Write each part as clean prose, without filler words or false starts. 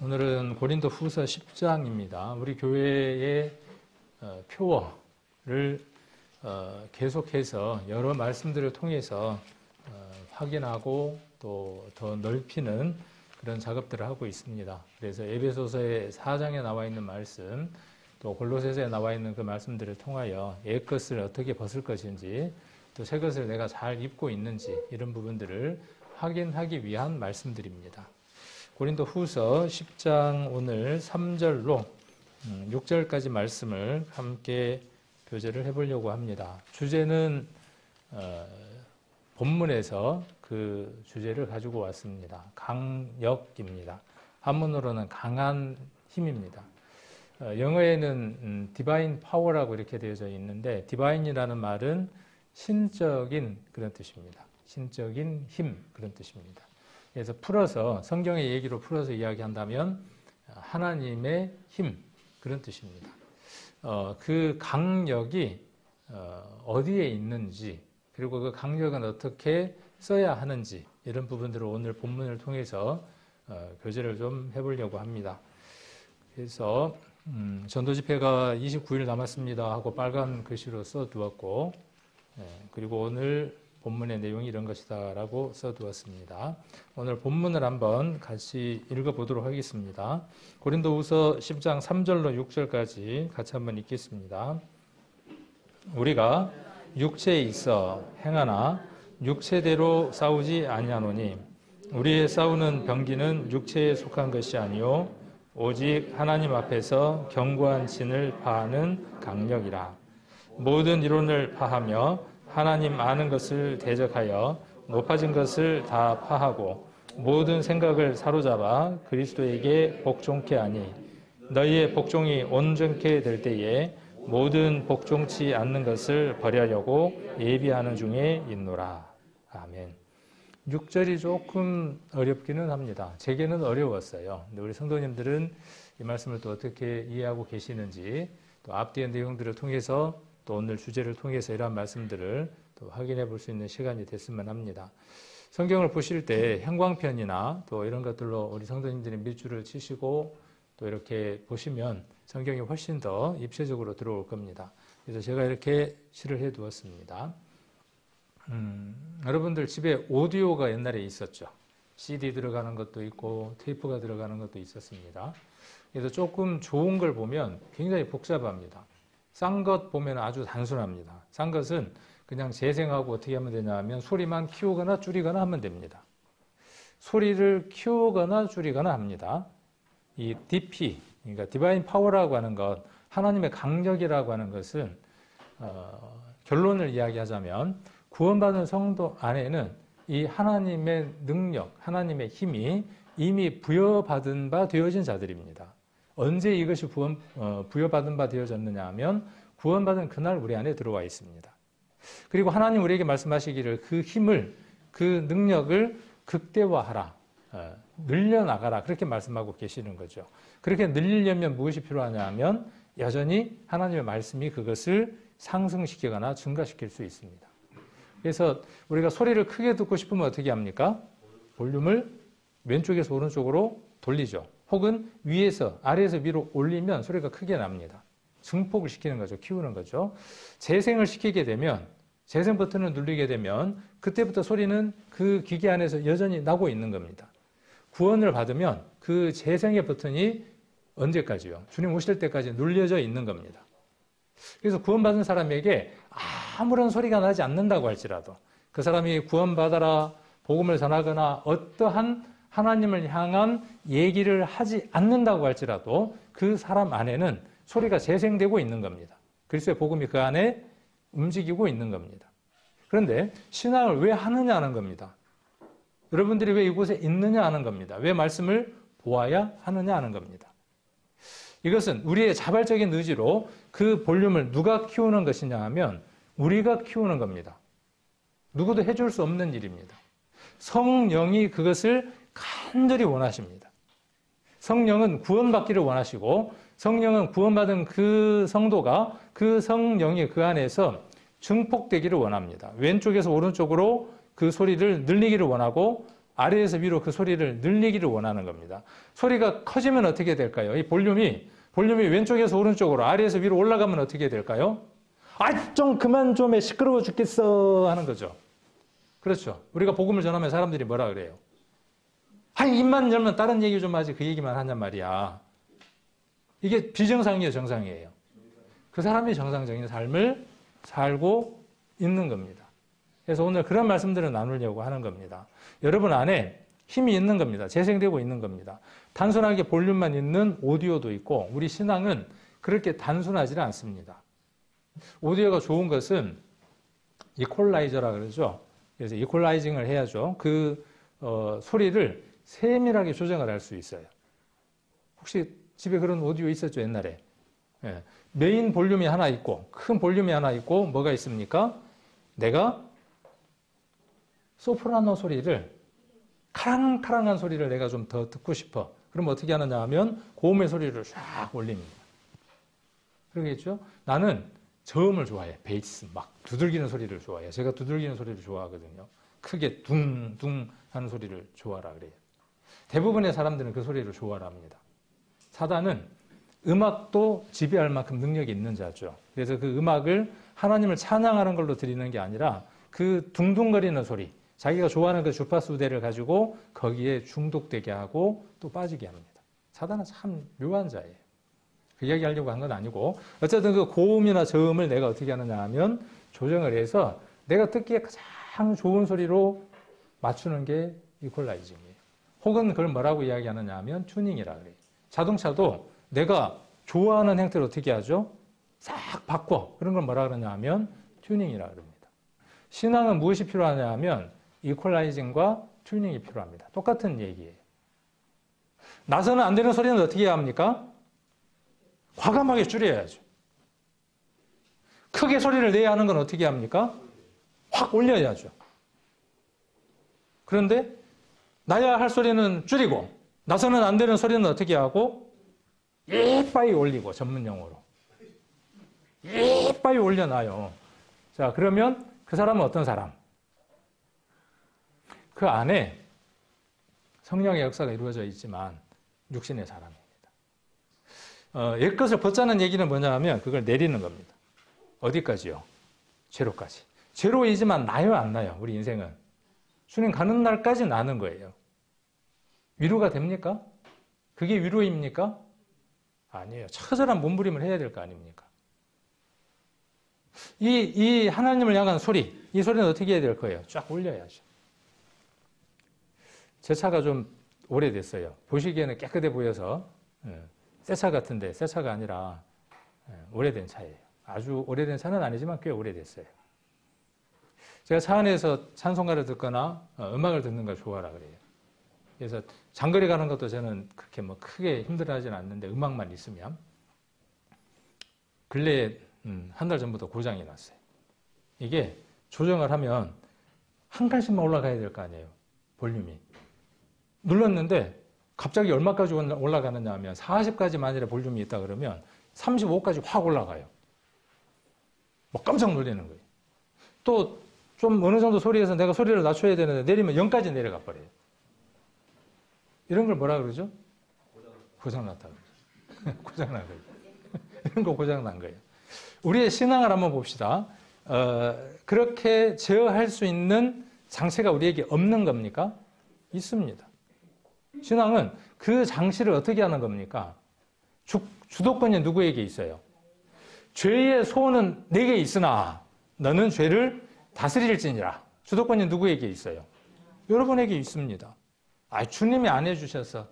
오늘은 고린도 후서 10장입니다. 우리 교회의 표어를 계속해서 여러 말씀들을 통해서 확인하고 또 더 넓히는 그런 작업들을 하고 있습니다. 그래서 에베소서의 4장에 나와 있는 말씀, 또 골로새서에 나와 있는 그 말씀들을 통하여 옛 것을 어떻게 벗을 것인지, 또 새 것을 내가 잘 입고 있는지, 이런 부분들을 확인하기 위한 말씀들입니다. 고린도 후서 10장 오늘 3절로 6절까지 말씀을 함께 교제를 해보려고 합니다. 주제는 본문에서 그 주제를 가지고 왔습니다. 강력입니다. 한문으로는 강한 힘입니다. 영어에는 divine power라고 이렇게 되어져 있는데, divine이라는 말은 신적인 그런 뜻입니다. 신적인 힘, 그런 뜻입니다. 그래서 풀어서, 성경의 얘기로 풀어서 이야기한다면 하나님의 힘, 그런 뜻입니다. 그 강력이 어디에 있는지, 그리고 그 강력은 어떻게 써야 하는지, 이런 부분들을 오늘 본문을 통해서 교제를 좀 해보려고 합니다. 그래서 전도집회가 29일 남았습니다 하고 빨간 글씨로 써두었고, 그리고 오늘 본문의 내용이 이런 것이다 라고 써두었습니다. 오늘 본문을 한번 같이 읽어보도록 하겠습니다. 고린도후서 10장 3절로 6절까지 같이 한번 읽겠습니다. 우리가 육체에 있어 행하나 육체대로 싸우지 아니하노니 우리의 싸우는 병기는 육체에 속한 것이 아니요 오직 하나님 앞에서 견고한 진을 파하는 강력이라. 모든 이론을 파하며 하나님 아는 것을 대적하여 높아진 것을 다 파하고 모든 생각을 사로잡아 그리스도에게 복종케 하니 너희의 복종이 온전케 될 때에 모든 복종치 않는 것을 버리려고 예비하는 중에 있노라. 아멘. 6절이 조금 어렵기는 합니다. 제게는 어려웠어요. 근데 우리 성도님들은 이 말씀을 또 어떻게 이해하고 계시는지, 또 앞뒤의 내용들을 통해서, 또 오늘 주제를 통해서 이러한 말씀들을 또 확인해 볼 수 있는 시간이 됐으면 합니다. 성경을 보실 때 형광펜이나 또 이런 것들로 우리 성도님들이 밑줄을 치시고 또 이렇게 보시면 성경이 훨씬 더 입체적으로 들어올 겁니다. 그래서 제가 이렇게 칠을 해 두었습니다. 여러분들 집에 오디오가 옛날에 있었죠. CD 들어가는 것도 있고 테이프가 들어가는 것도 있었습니다. 그래서 조금 좋은 걸 보면 굉장히 복잡합니다. 싼 것 보면 아주 단순합니다. 싼 것은 그냥 재생하고 어떻게 하면 되냐 하면 소리만 키우거나 줄이거나 하면 됩니다. 소리를 키우거나 줄이거나 합니다. 이 DP, 그러니까 디바인 파워라고 하는 것, 하나님의 강력이라고 하는 것은 결론을 이야기하자면 구원받은 성도 안에는 이 하나님의 능력, 하나님의 힘이 이미 부여받은 바 되어진 자들입니다. 언제 이것이 부여받은 바 되어졌느냐 하면 구원받은 그날 우리 안에 들어와 있습니다. 그리고 하나님 우리에게 말씀하시기를 그 힘을, 그 능력을 극대화하라, 늘려나가라, 그렇게 말씀하고 계시는 거죠. 그렇게 늘리려면 무엇이 필요하냐 하면 여전히 하나님의 말씀이 그것을 상승시키거나 증가시킬 수 있습니다. 그래서 우리가 소리를 크게 듣고 싶으면 어떻게 합니까? 볼륨을 왼쪽에서 오른쪽으로 돌리죠. 혹은 위에서 아래에서 위로 올리면 소리가 크게 납니다. 증폭을 시키는 거죠. 키우는 거죠. 재생을 시키게 되면, 재생 버튼을 누르게 되면 그때부터 소리는 그 기계 안에서 여전히 나고 있는 겁니다. 구원을 받으면 그 재생의 버튼이 언제까지요? 주님 오실 때까지 눌려져 있는 겁니다. 그래서 구원받은 사람에게 아무런 소리가 나지 않는다고 할지라도, 그 사람이 구원받아라, 복음을 전하거나 어떠한 하나님을 향한 얘기를 하지 않는다고 할지라도 그 사람 안에는 소리가 재생되고 있는 겁니다. 그리스도의 복음이 그 안에 움직이고 있는 겁니다. 그런데 신앙을 왜 하느냐 하는 겁니다. 여러분들이 왜 이곳에 있느냐 하는 겁니다. 왜 말씀을 보아야 하느냐 하는 겁니다. 이것은 우리의 자발적인 의지로 그 볼륨을 누가 키우는 것이냐 하면 우리가 키우는 겁니다. 누구도 해줄 수 없는 일입니다. 성령이 그것을 간절히 원하십니다. 성령은 구원받기를 원하시고, 성령은 구원받은 그 성도가 그 성령이 그 안에서 증폭되기를 원합니다. 왼쪽에서 오른쪽으로 그 소리를 늘리기를 원하고 아래에서 위로 그 소리를 늘리기를 원하는 겁니다. 소리가 커지면 어떻게 될까요? 이 볼륨이 왼쪽에서 오른쪽으로 아래에서 위로 올라가면 어떻게 될까요? 아, 좀 그만 좀 해. 시끄러워 죽겠어 하는 거죠. 그렇죠. 우리가 복음을 전하면 사람들이 뭐라 그래요? 아니, 입만 열면 다른 얘기 좀 하지 그 얘기만 하냔 말이야. 이게 비정상이에요, 정상이에요? 그 사람이 정상적인 삶을 살고 있는 겁니다. 그래서 오늘 그런 말씀들을 나누려고 하는 겁니다. 여러분 안에 힘이 있는 겁니다. 재생되고 있는 겁니다. 단순하게 볼륨만 있는 오디오도 있고 우리 신앙은 그렇게 단순하지 않습니다. 오디오가 좋은 것은 이퀄라이저라 그러죠. 그래서 이퀄라이징을 해야죠. 그 소리를 세밀하게 조정을 할 수 있어요. 혹시 집에 그런 오디오 있었죠, 옛날에? 예. 메인 볼륨이 하나 있고 큰 볼륨이 하나 있고 뭐가 있습니까? 내가 소프라노 소리를 카랑카랑한 소리를 내가 좀 더 듣고 싶어. 그럼 어떻게 하느냐 하면 고음의 소리를 쫙 올립니다. 그러겠죠? 나는 저음을 좋아해. 베이스 막 두들기는 소리를 좋아해. 제가 두들기는 소리를 좋아하거든요. 크게 둥둥 하는 소리를 좋아하라 그래요. 대부분의 사람들은 그 소리를 좋아라 합니다. 사단은 음악도 지배할 만큼 능력이 있는 자죠. 그래서 그 음악을 하나님을 찬양하는 걸로 드리는 게 아니라 그 둥둥거리는 소리, 자기가 좋아하는 그 주파수 우대를 가지고 거기에 중독되게 하고 또 빠지게 합니다. 사단은 참 묘한 자예요. 그 이야기 하려고 한 건 아니고 어쨌든 그 고음이나 저음을 내가 어떻게 하느냐 하면 조정을 해서 내가 듣기에 가장 좋은 소리로 맞추는 게 이퀄라이징이에요. 혹은 그걸 뭐라고 이야기하느냐 하면 튜닝이라 그래요. 자동차도 내가 좋아하는 형태로 어떻게 하죠? 싹 바꿔. 그런 걸 뭐라 그러냐 하면 튜닝이라 그럽니다. 신앙은 무엇이 필요하냐 하면 이퀄라이징과 튜닝이 필요합니다. 똑같은 얘기예요. 나서는 안 되는 소리는 어떻게 해야 합니까? 과감하게 줄여야죠. 크게 소리를 내야 하는 건 어떻게 합니까? 확 올려야죠. 그런데 나야 할 소리는 줄이고 나서는 안 되는 소리는 어떻게 하고 이빠이 올리고 전문 용어로 이빠이 올려놔요. 자, 그러면 그 사람은 어떤 사람? 그 안에 성령의 역사가 이루어져 있지만 육신의 사람입니다. 옛것을 벗자는 얘기는 뭐냐 하면 그걸 내리는 겁니다. 어디까지요? 죄로까지. 죄로이지만 나요, 안 나요? 우리 인생은. 주님 가는 날까지 나는 거예요. 위로가 됩니까? 그게 위로입니까? 아니에요. 처절한 몸부림을 해야 될 거 아닙니까? 이 하나님을 향한 소리, 이 소리는 어떻게 해야 될 거예요? 쫙 올려야죠. 제 차가 좀 오래됐어요. 보시기에는 깨끗해 보여서 새 차 같은데 새 차가 아니라 오래된 차예요. 아주 오래된 차는 아니지만 꽤 오래됐어요. 제가 차 안에서 찬송가를 듣거나 음악을 듣는 걸 좋아하라 그래요. 그래서 장거리 가는 것도 저는 그렇게 뭐 크게 힘들어하지는 않는데 음악만 있으면 근래에 한 달 전부터 고장이 났어요. 이게 조정을 하면 한 칸씩만 올라가야 될 거 아니에요. 볼륨이. 눌렀는데 갑자기 얼마까지 올라가느냐 하면 40까지 만일에 볼륨이 있다 그러면 35까지 확 올라가요. 뭐 깜짝 놀라는 거예요. 또 좀 어느 정도 소리에서 내가 소리를 낮춰야 되는데 내리면 0까지 내려가 버려요. 이런 걸 뭐라 그러죠? 고장났다 그러죠. 고장난 거예요. 이런 거 고장난 거예요. 우리의 신앙을 한번 봅시다. 그렇게 제어할 수 있는 장치가 우리에게 없는 겁니까? 있습니다. 신앙은 그 장치를 어떻게 하는 겁니까? 주도권이 누구에게 있어요? 죄의 소원은 내게 있으나 너는 죄를 다스릴지니라. 주도권이 누구에게 있어요? 여러분에게 있습니다. 아, 주님이 안 해주셔서.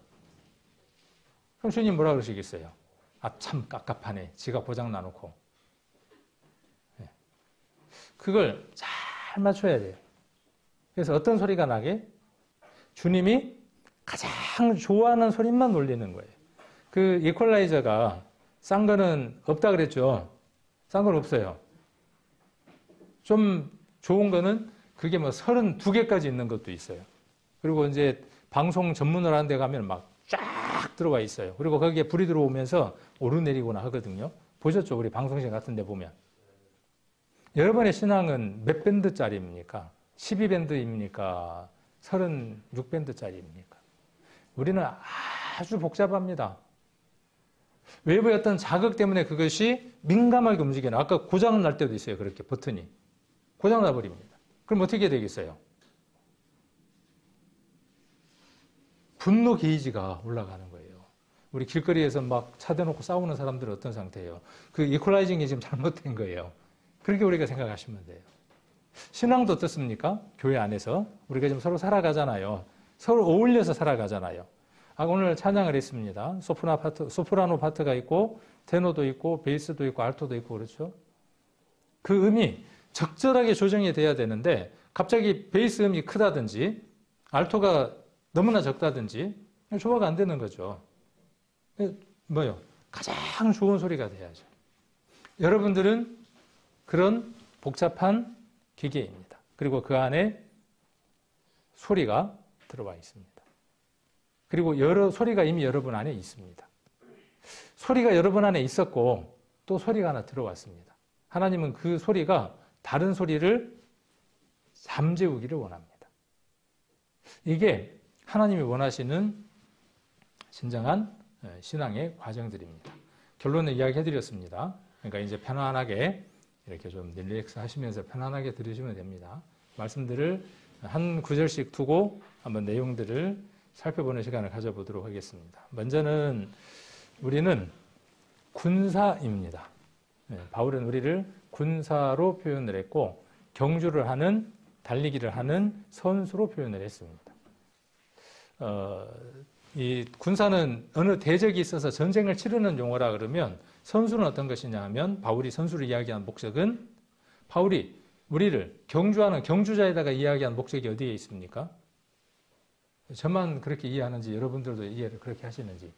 그럼 주님 뭐라 그러시겠어요? 아, 참 깝깝하네. 지가 고장 나놓고. 네. 그걸 잘 맞춰야 돼요. 그래서 어떤 소리가 나게? 주님이 가장 좋아하는 소리만 올리는 거예요. 그 이퀄라이저가 싼 거는 없다 그랬죠. 싼 건 없어요. 좀 좋은 거는 그게 뭐 32개까지 있는 것도 있어요. 그리고 이제 방송 전문을 하는 데 가면 막 쫙 들어와 있어요. 그리고 거기에 불이 들어오면서 오르내리거나 하거든요. 보셨죠? 우리 방송실 같은 데 보면. 여러분의 신앙은 몇 밴드짜리입니까? 12밴드입니까? 36밴드짜리입니까? 우리는 아주 복잡합니다. 외부의 어떤 자극 때문에 그것이 민감하게 움직여요. 아까 고장 날 때도 있어요. 그렇게 버튼이. 고장 나버립니다. 그럼 어떻게 되겠어요? 분노 게이지가 올라가는 거예요. 우리 길거리에서 막 차 대놓고 싸우는 사람들은 어떤 상태예요? 그 이퀄라이징이 지금 잘못된 거예요. 그렇게 우리가 생각하시면 돼요. 신앙도 어떻습니까? 교회 안에서 우리가 지금 서로 살아가잖아요. 서로 어울려서 살아가잖아요. 오늘 찬양을 했습니다. 소프라노 파트가 있고 테너도 있고 베이스도 있고 알토도 있고 그렇죠. 그 음이 적절하게 조정이 돼야 되는데 갑자기 베이스 음이 크다든지 알토가 너무나 적다든지 조화가 안 되는 거죠. 뭐요? 가장 좋은 소리가 돼야죠. 여러분들은 그런 복잡한 기계입니다. 그리고 그 안에 소리가 들어와 있습니다. 그리고 소리가 이미 여러분 안에 있습니다. 소리가 여러분 안에 있었고 또 소리가 하나 들어왔습니다. 하나님은 그 소리가 다른 소리를 잠재우기를 원합니다. 이게 하나님이 원하시는 진정한 신앙의 과정들입니다. 결론을 이야기해드렸습니다. 그러니까 이제 편안하게 이렇게 좀 릴렉스 하시면서 편안하게 들으시면 됩니다. 말씀들을 한 구절씩 두고 한번 내용들을 살펴보는 시간을 가져보도록 하겠습니다. 먼저는 우리는 군사입니다. 바울은 우리를 군사로 표현을 했고 경주를 하는 달리기를 하는 선수로 표현을 했습니다. 이 군사는 어느 대적이 있어서 전쟁을 치르는 용어라 그러면 선수는 어떤 것이냐 하면 바울이 선수를 이야기한 목적은 바울이 우리를 경주하는 경주자에다가 이야기한 목적이 어디에 있습니까? 저만 그렇게 이해하는지 여러분들도 이해를 그렇게 하시는지.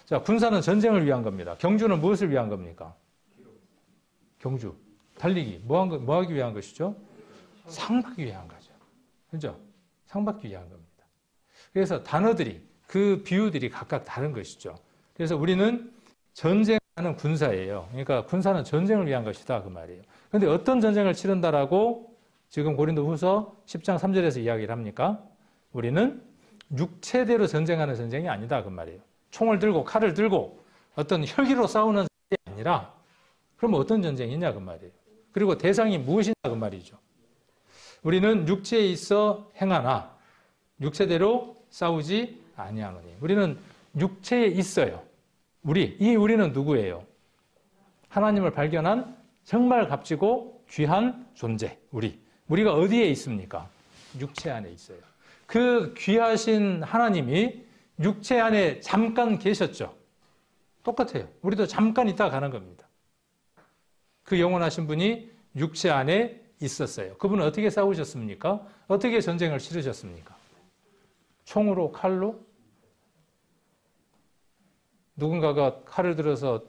자, 군사는 전쟁을 위한 겁니다. 경주는 무엇을 위한 겁니까? 경주, 달리기, 뭐 하기 위한 것이죠? 상 받기 위한 거죠. 그죠? 상 받기 위한 겁니다. 그래서 단어들이, 그 비유들이 각각 다른 것이죠. 그래서 우리는 전쟁하는 군사예요. 그러니까 군사는 전쟁을 위한 것이다 그 말이에요. 그런데 어떤 전쟁을 치른다라고 지금 고린도후서 10장 3절에서 이야기를 합니까? 우리는 육체대로 전쟁하는 전쟁이 아니다 그 말이에요. 총을 들고 칼을 들고 어떤 혈기로 싸우는 전쟁이 아니라 그럼 어떤 전쟁이냐 그 말이에요. 그리고 대상이 무엇이냐 그 말이죠. 우리는 육체에 있어 행하나 육체대로 싸우지 아니하노니. 우리는 육체에 있어요. 우리는 누구예요? 하나님을 발견한 정말 값지고 귀한 존재. 우리가 어디에 있습니까? 육체 안에 있어요. 그 귀하신 하나님이 육체 안에 잠깐 계셨죠. 똑같아요. 우리도 잠깐 있다가 가는 겁니다. 그 영원하신 분이 육체 안에 있었어요. 그분은 어떻게 싸우셨습니까? 어떻게 전쟁을 치르셨습니까? 총으로, 칼로? 누군가가 칼을 들어서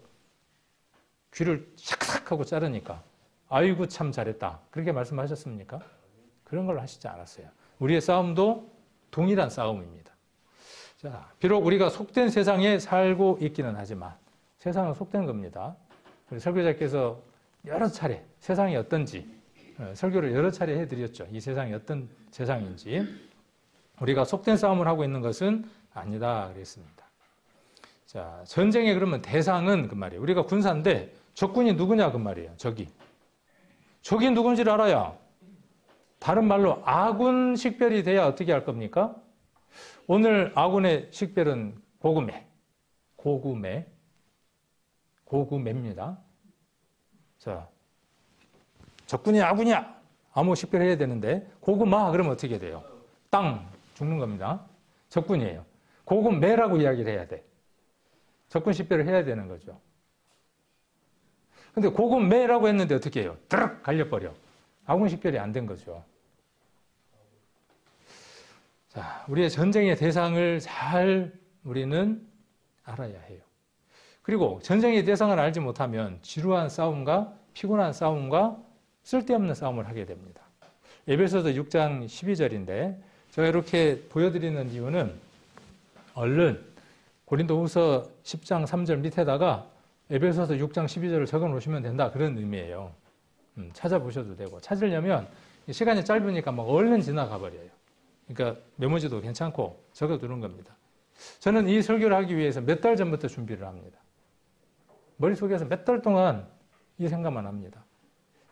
귀를 샥샥 하고 자르니까 아이고 참 잘했다. 그렇게 말씀하셨습니까? 그런 걸 하시지 않았어요. 우리의 싸움도 동일한 싸움입니다. 자, 비록 우리가 속된 세상에 살고 있기는 하지만 세상은 속된 겁니다. 우리 설교자께서 여러 차례 세상이 어떤지 설교를 여러 차례 해드렸죠. 이 세상이 어떤 세상인지. 우리가 속된 싸움을 하고 있는 것은 아니다 그랬습니다. 자, 전쟁의 그러면 대상은 그 말이에요. 우리가 군사인데 적군이 누구냐 그 말이에요. 적이 누군지를 알아야 다른 말로 아군 식별이 돼야 어떻게 할 겁니까? 오늘 아군의 식별은 고구매입니다. 자, 적군이 아군이야. 아무 식별해야 되는데 고구마 그러면 어떻게 돼요? 땅 죽는 겁니다. 적군이에요. 고구매라고 이야기를 해야 돼. 적군 식별을 해야 되는 거죠. 근데 고구매라고 했는데 어떻게 해요? 드럭 갈려버려. 아군 식별이 안 된 거죠. 자, 우리의 전쟁의 대상을 잘 우리는 알아야 해요. 그리고 전쟁의 대상을 알지 못하면 지루한 싸움과 피곤한 싸움과 쓸데없는 싸움을 하게 됩니다. 에베소서 6장 12절인데 제가 이렇게 보여드리는 이유는 얼른 고린도후서 10장 3절 밑에다가 에베소서 6장 12절을 적어 놓으시면 된다 그런 의미예요. 찾아보셔도 되고 찾으려면 시간이 짧으니까 막 얼른 지나가 버려요. 그러니까 메모지도 괜찮고 적어두는 겁니다. 저는 이 설교를 하기 위해서 몇 달 전부터 준비를 합니다. 머릿속에서 몇 달 동안 이 생각만 합니다.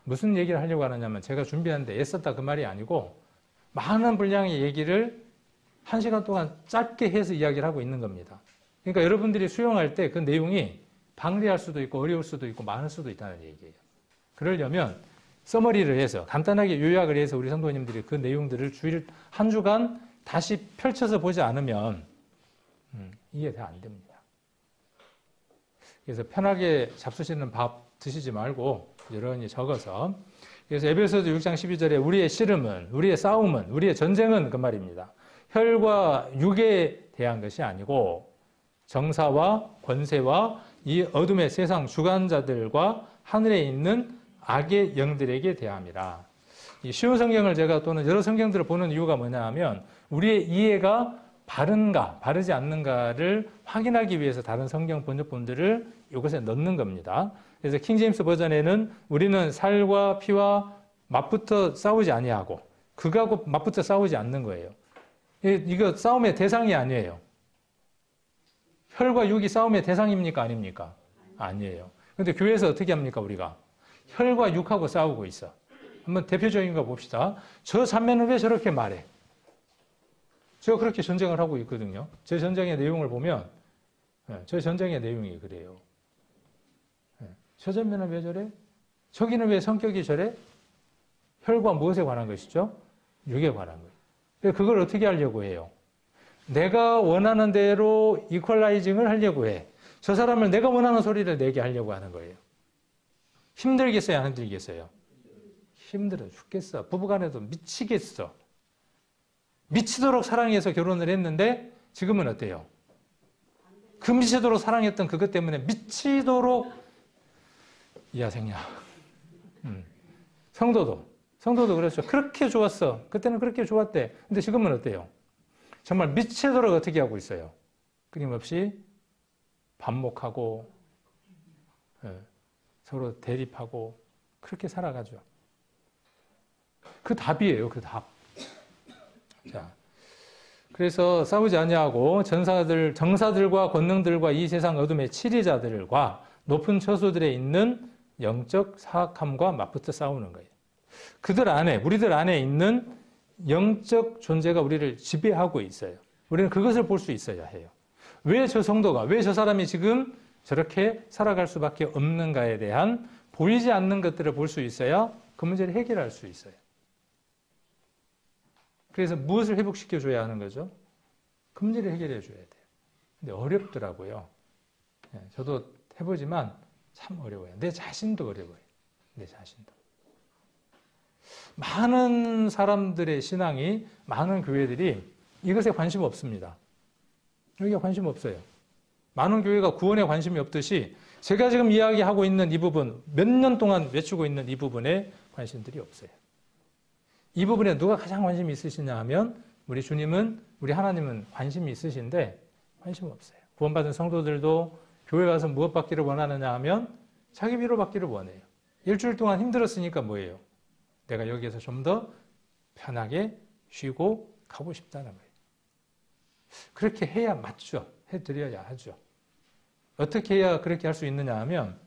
무슨 얘기를 하려고 하느냐면 제가 준비하는데 애썼다 그 말이 아니고 많은 분량의 얘기를 1시간 동안 짧게 해서 이야기를 하고 있는 겁니다. 그러니까 여러분들이 수용할 때 그 내용이 방대할 수도 있고 어려울 수도 있고 많을 수도 있다는 얘기예요. 그러려면 서머리를 해서 간단하게 요약을 해서 우리 성도님들이 그 내용들을 주일 한 주간 다시 펼쳐서 보지 않으면 이게 다 안 됩니다. 그래서 편하게 잡수시는 밥 드시지 말고 여러분이 적어서 그래서 에베소서 6장 12절에 우리의 씨름은 우리의 싸움은 우리의 전쟁은 그 말입니다. 혈과 육에 대한 것이 아니고 정사와 권세와 이 어둠의 세상 주관자들과 하늘에 있는 악의 영들에게 대함이라. 이 쉬운 성경을 제가 또는 여러 성경들을 보는 이유가 뭐냐 하면 우리의 이해가 바른가 바르지 않는가를 확인하기 위해서 다른 성경 번역본들을 이것에 넣는 겁니다. 그래서 킹제임스 버전에는 우리는 살과 피와 맞붙어 싸우지 아니하고 그하고 맞붙어 싸우지 않는 거예요. 이거 싸움의 대상이 아니에요. 혈과 육이 싸움의 대상입니까? 아닙니까? 아니에요. 근데 교회에서 어떻게 합니까? 우리가 혈과 육하고 싸우고 있어. 한번 대표적인 거 봅시다. 저 자매는 왜 저렇게 말해? 제가 그렇게 전쟁을 하고 있거든요. 제 전쟁의 내용을 보면 저 전쟁의 내용이 그래요. 저 자매는 왜 저래? 저기는 왜 성격이 저래? 혈과 무엇에 관한 것이죠? 육에 관한 거예요. 그걸 어떻게 하려고 해요? 내가 원하는 대로 이퀄라이징을 하려고 해. 저 사람을 내가 원하는 소리를 내게 하려고 하는 거예요. 힘들겠어요? 안 힘들겠어요? 힘들어 죽겠어. 부부간에도 미치겠어. 미치도록 사랑해서 결혼을 했는데 지금은 어때요? 그 미치도록 사랑했던 그것 때문에 미치도록 이하생야. 성도도 그렇죠. 그렇게 좋았어. 그때는 그렇게 좋았대. 근데 지금은 어때요? 정말 미치도록 어떻게 하고 있어요? 끊임없이 반목하고 서로 대립하고 그렇게 살아가죠. 그 답이에요. 그 답. 자, 그래서 싸우지 아니하고 정사들과 권능들과 이 세상 어둠의 치리자들과 높은 처소들에 있는 영적 사악함과 맞붙어 싸우는 거예요. 우리들 안에 있는 영적 존재가 우리를 지배하고 있어요. 우리는 그것을 볼 수 있어야 해요. 왜 저 성도가, 왜 저 사람이 지금 저렇게 살아갈 수밖에 없는가에 대한 보이지 않는 것들을 볼 수 있어야 그 문제를 해결할 수 있어요. 그래서 무엇을 회복시켜줘야 하는 거죠? 그 문제를 해결해 줘야 돼요. 근데 어렵더라고요. 저도 해보지만 참 어려워요. 내 자신도 어려워요. 내 자신도. 많은 사람들의 신앙이, 많은 교회들이 이것에 관심 없습니다. 여기에 관심 없어요. 많은 교회가 구원에 관심이 없듯이 제가 지금 이야기하고 있는 이 부분, 몇 년 동안 외치고 있는 이 부분에 관심들이 없어요. 이 부분에 누가 가장 관심이 있으시냐 하면 우리 주님은, 우리 하나님은 관심이 있으신데 관심 없어요. 구원받은 성도들도 교회 가서 무엇 받기를 원하느냐 하면 자기 위로 받기를 원해요. 일주일 동안 힘들었으니까 뭐예요? 내가 여기에서 좀 더 편하게 쉬고 가고 싶다는 거예요. 그렇게 해야 맞죠. 해드려야 하죠. 어떻게 해야 그렇게 할 수 있느냐 하면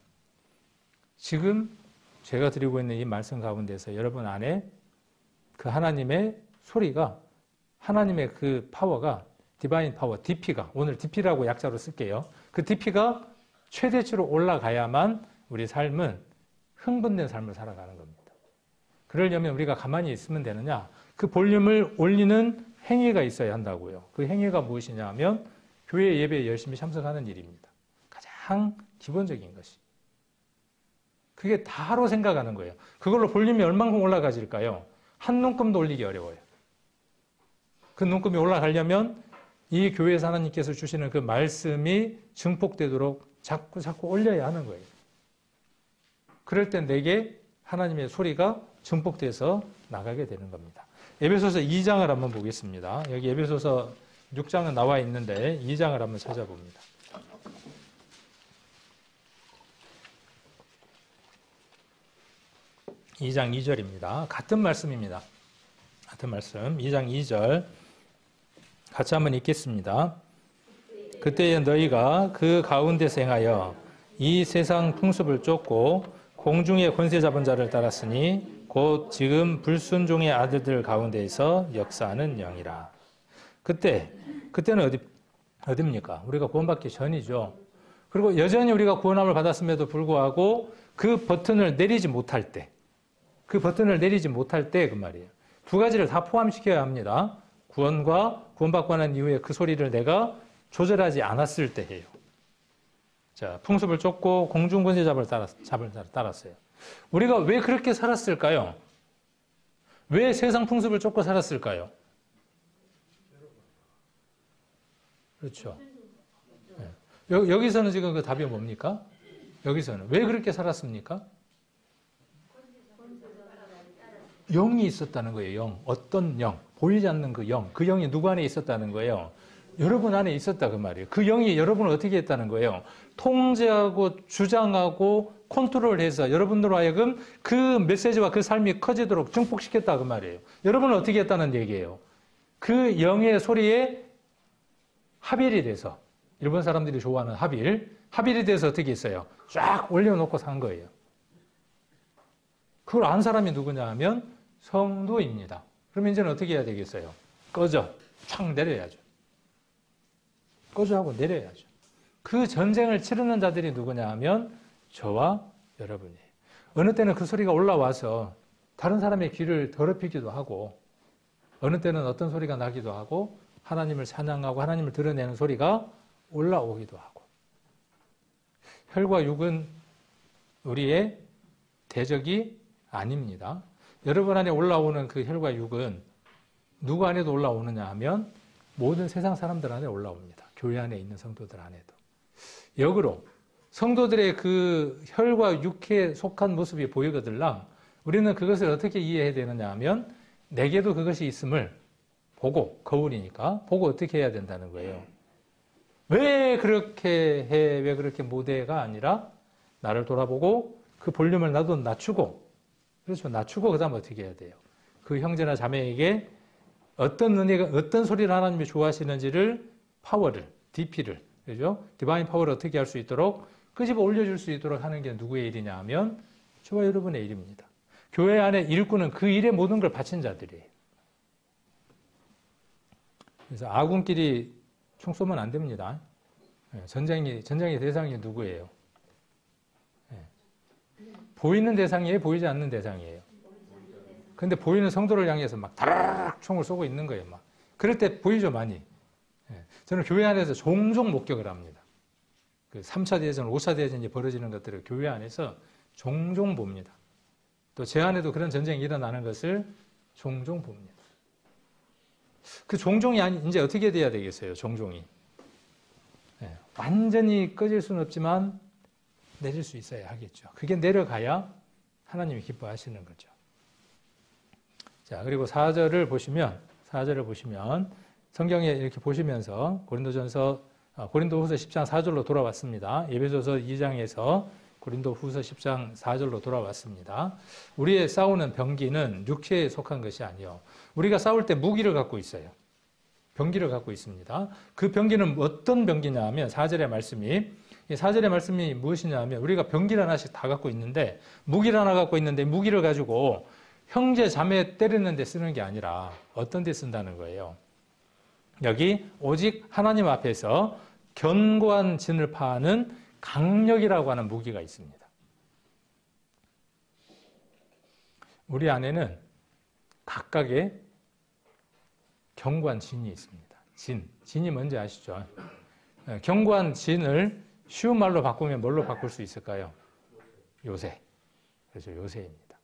지금 제가 드리고 있는 이 말씀 가운데서 여러분 안에 그 하나님의 소리가, 하나님의 그 파워가, 디바인 파워, DP가, 오늘 DP라고 약자로 쓸게요. 그 DP가 최대치로 올라가야만 우리 삶은 흥분된 삶을 살아가는 겁니다. 그러려면 우리가 가만히 있으면 되느냐? 그 볼륨을 올리는 행위가 있어야 한다고요. 그 행위가 무엇이냐 하면 교회 예배에 열심히 참석하는 일입니다. 가장 기본적인 것이. 그게 다로 생각하는 거예요. 그걸로 볼륨이 얼만큼 올라가질까요? 한 눈금도 올리기 어려워요. 그 눈금이 올라가려면 이 교회에서 하나님께서 주시는 그 말씀이 증폭되도록 자꾸 올려야 하는 거예요. 그럴 때 내게 하나님의 소리가 증폭돼서 나가게 되는 겁니다. 에베소서 2장을 한번 보겠습니다. 여기 에베소서 6장은 나와 있는데 2장을 한번 찾아봅니다. 2장 2절입니다. 같은 말씀입니다. 같은 말씀. 2장 2절. 같이 한번 읽겠습니다. 그때에 너희가 그 가운데서 행하여 이 세상 풍습을 쫓고 공중의 권세 잡은 자를 따랐으니 곧 지금 불순종의 아들들 가운데에서 역사하는 영이라. 그때는 어디입니까? 우리가 구원받기 전이죠. 그리고 여전히 우리가 구원함을 받았음에도 불구하고 그 버튼을 내리지 못할 때, 그 말이에요. 두 가지를 다 포함시켜야 합니다. 구원과 구원받고 난 이후에 그 소리를 내가 조절하지 않았을 때예요. 자, 풍습을 쫓고 공중권세 잡을 따랐어요. 우리가 왜 그렇게 살았을까요? 왜 세상 풍습을 쫓고 살았을까요? 그렇죠. 네. 여기서는 지금 그 답이 뭡니까? 여기서는 왜 그렇게 살았습니까? 영이 있었다는 거예요. 영. 어떤 영? 보이지 않는 그 영. 그 영이 누구 안에 있었다는 거예요? 여러분 안에 있었다 그 말이에요. 그 영이 여러분을 어떻게 했다는 거예요? 통제하고 주장하고 컨트롤해서 여러분들로 하여금 그 메시지와 그 삶이 커지도록 증폭시켰다 그 말이에요. 여러분을 어떻게 했다는 얘기예요? 그 영의 소리에 합일이 돼서, 일본 사람들이 좋아하는 합일이 돼서 어떻게 했어요? 쫙 올려놓고 산 거예요. 그걸 안 사람이 누구냐 하면 성도입니다. 그러면 이제는 어떻게 해야 되겠어요? 꺼져. 촥 내려야죠. 꺼져하고 내려야죠. 그 전쟁을 치르는 자들이 누구냐 하면 저와 여러분이에요. 어느 때는 그 소리가 올라와서 다른 사람의 귀를 더럽히기도 하고, 어느 때는 어떤 소리가 나기도 하고, 하나님을 찬양하고 하나님을 드러내는 소리가 올라오기도 하고. 혈과 육은 우리의 대적이 아닙니다. 여러분 안에 올라오는 그 혈과 육은 누구 안에도 올라오느냐 하면 모든 세상 사람들 안에 올라옵니다. 교회 안에 있는 성도들 안에도. 역으로 성도들의 그 혈과 육에 속한 모습이 보이거들랑 우리는 그것을 어떻게 이해해야 되느냐 하면 내게도 그것이 있음을 보고, 거울이니까 보고 어떻게 해야 된다는 거예요. 왜 그렇게 해, 왜 그렇게 못해가 아니라 나를 돌아보고 그 볼륨을 나도 낮추고, 그렇죠. 낮추고 그 다음 어떻게 해야 돼요? 그 형제나 자매에게 어떤 은혜가, 어떤 소리를 하나님이 좋아하시는지를, 파워를, DP를, 그죠? 디바인 파워를 어떻게 할 수 있도록 끄집어 올려줄 수 있도록 하는 게 누구의 일이냐 하면 저와 여러분의 일입니다. 교회 안에 일꾼은 그 일에 모든 걸 바친 자들이에요. 그래서 아군끼리 총 쏘면 안 됩니다. 전쟁의 대상이 누구예요? 보이는 대상이에요? 보이지 않는 대상이에요? 근데 보이는 성도를 향해서 막 다라락 총을 쏘고 있는 거예요. 막. 그럴 때 보이죠, 많이. 저는 교회 안에서 종종 목격을 합니다. 그 3차 대전, 5차 대전이 벌어지는 것들을 교회 안에서 종종 봅니다. 또 제 안에도 그런 전쟁이 일어나는 것을 종종 봅니다. 그 종종이 이제 어떻게 돼야 되겠어요, 종종이? 완전히 꺼질 수는 없지만 내릴 수 있어야 하겠죠. 그게 내려가야 하나님이 기뻐하시는 거죠. 자, 그리고 4절을 보시면 성경에 이렇게 보시면서 고린도후서 10장 4절로 돌아왔습니다. 에베소서 2장에서 고린도후서 10장 4절로 돌아왔습니다. 우리의 싸우는 병기는 육체에 속한 것이 아니요. 우리가 싸울 때 무기를 갖고 있어요. 병기를 갖고 있습니다. 그 병기는 어떤 병기냐 하면 4절의 말씀이 무엇이냐 하면 우리가 병기를 하나씩 다 갖고 있는데, 무기를 하나 갖고 있는데 무기를 가지고 형제 자매 때리는 데 쓰는 게 아니라 어떤 데 쓴다는 거예요. 여기 오직 하나님 앞에서 견고한 진을 파하는 강력이라고 하는 무기가 있습니다. 우리 안에는 각각의 견고한 진이 있습니다. 진이 뭔지 아시죠? 견고한 진을 쉬운 말로 바꾸면 뭘로 바꿀 수 있을까요? 요새. 그래서 요새입니다.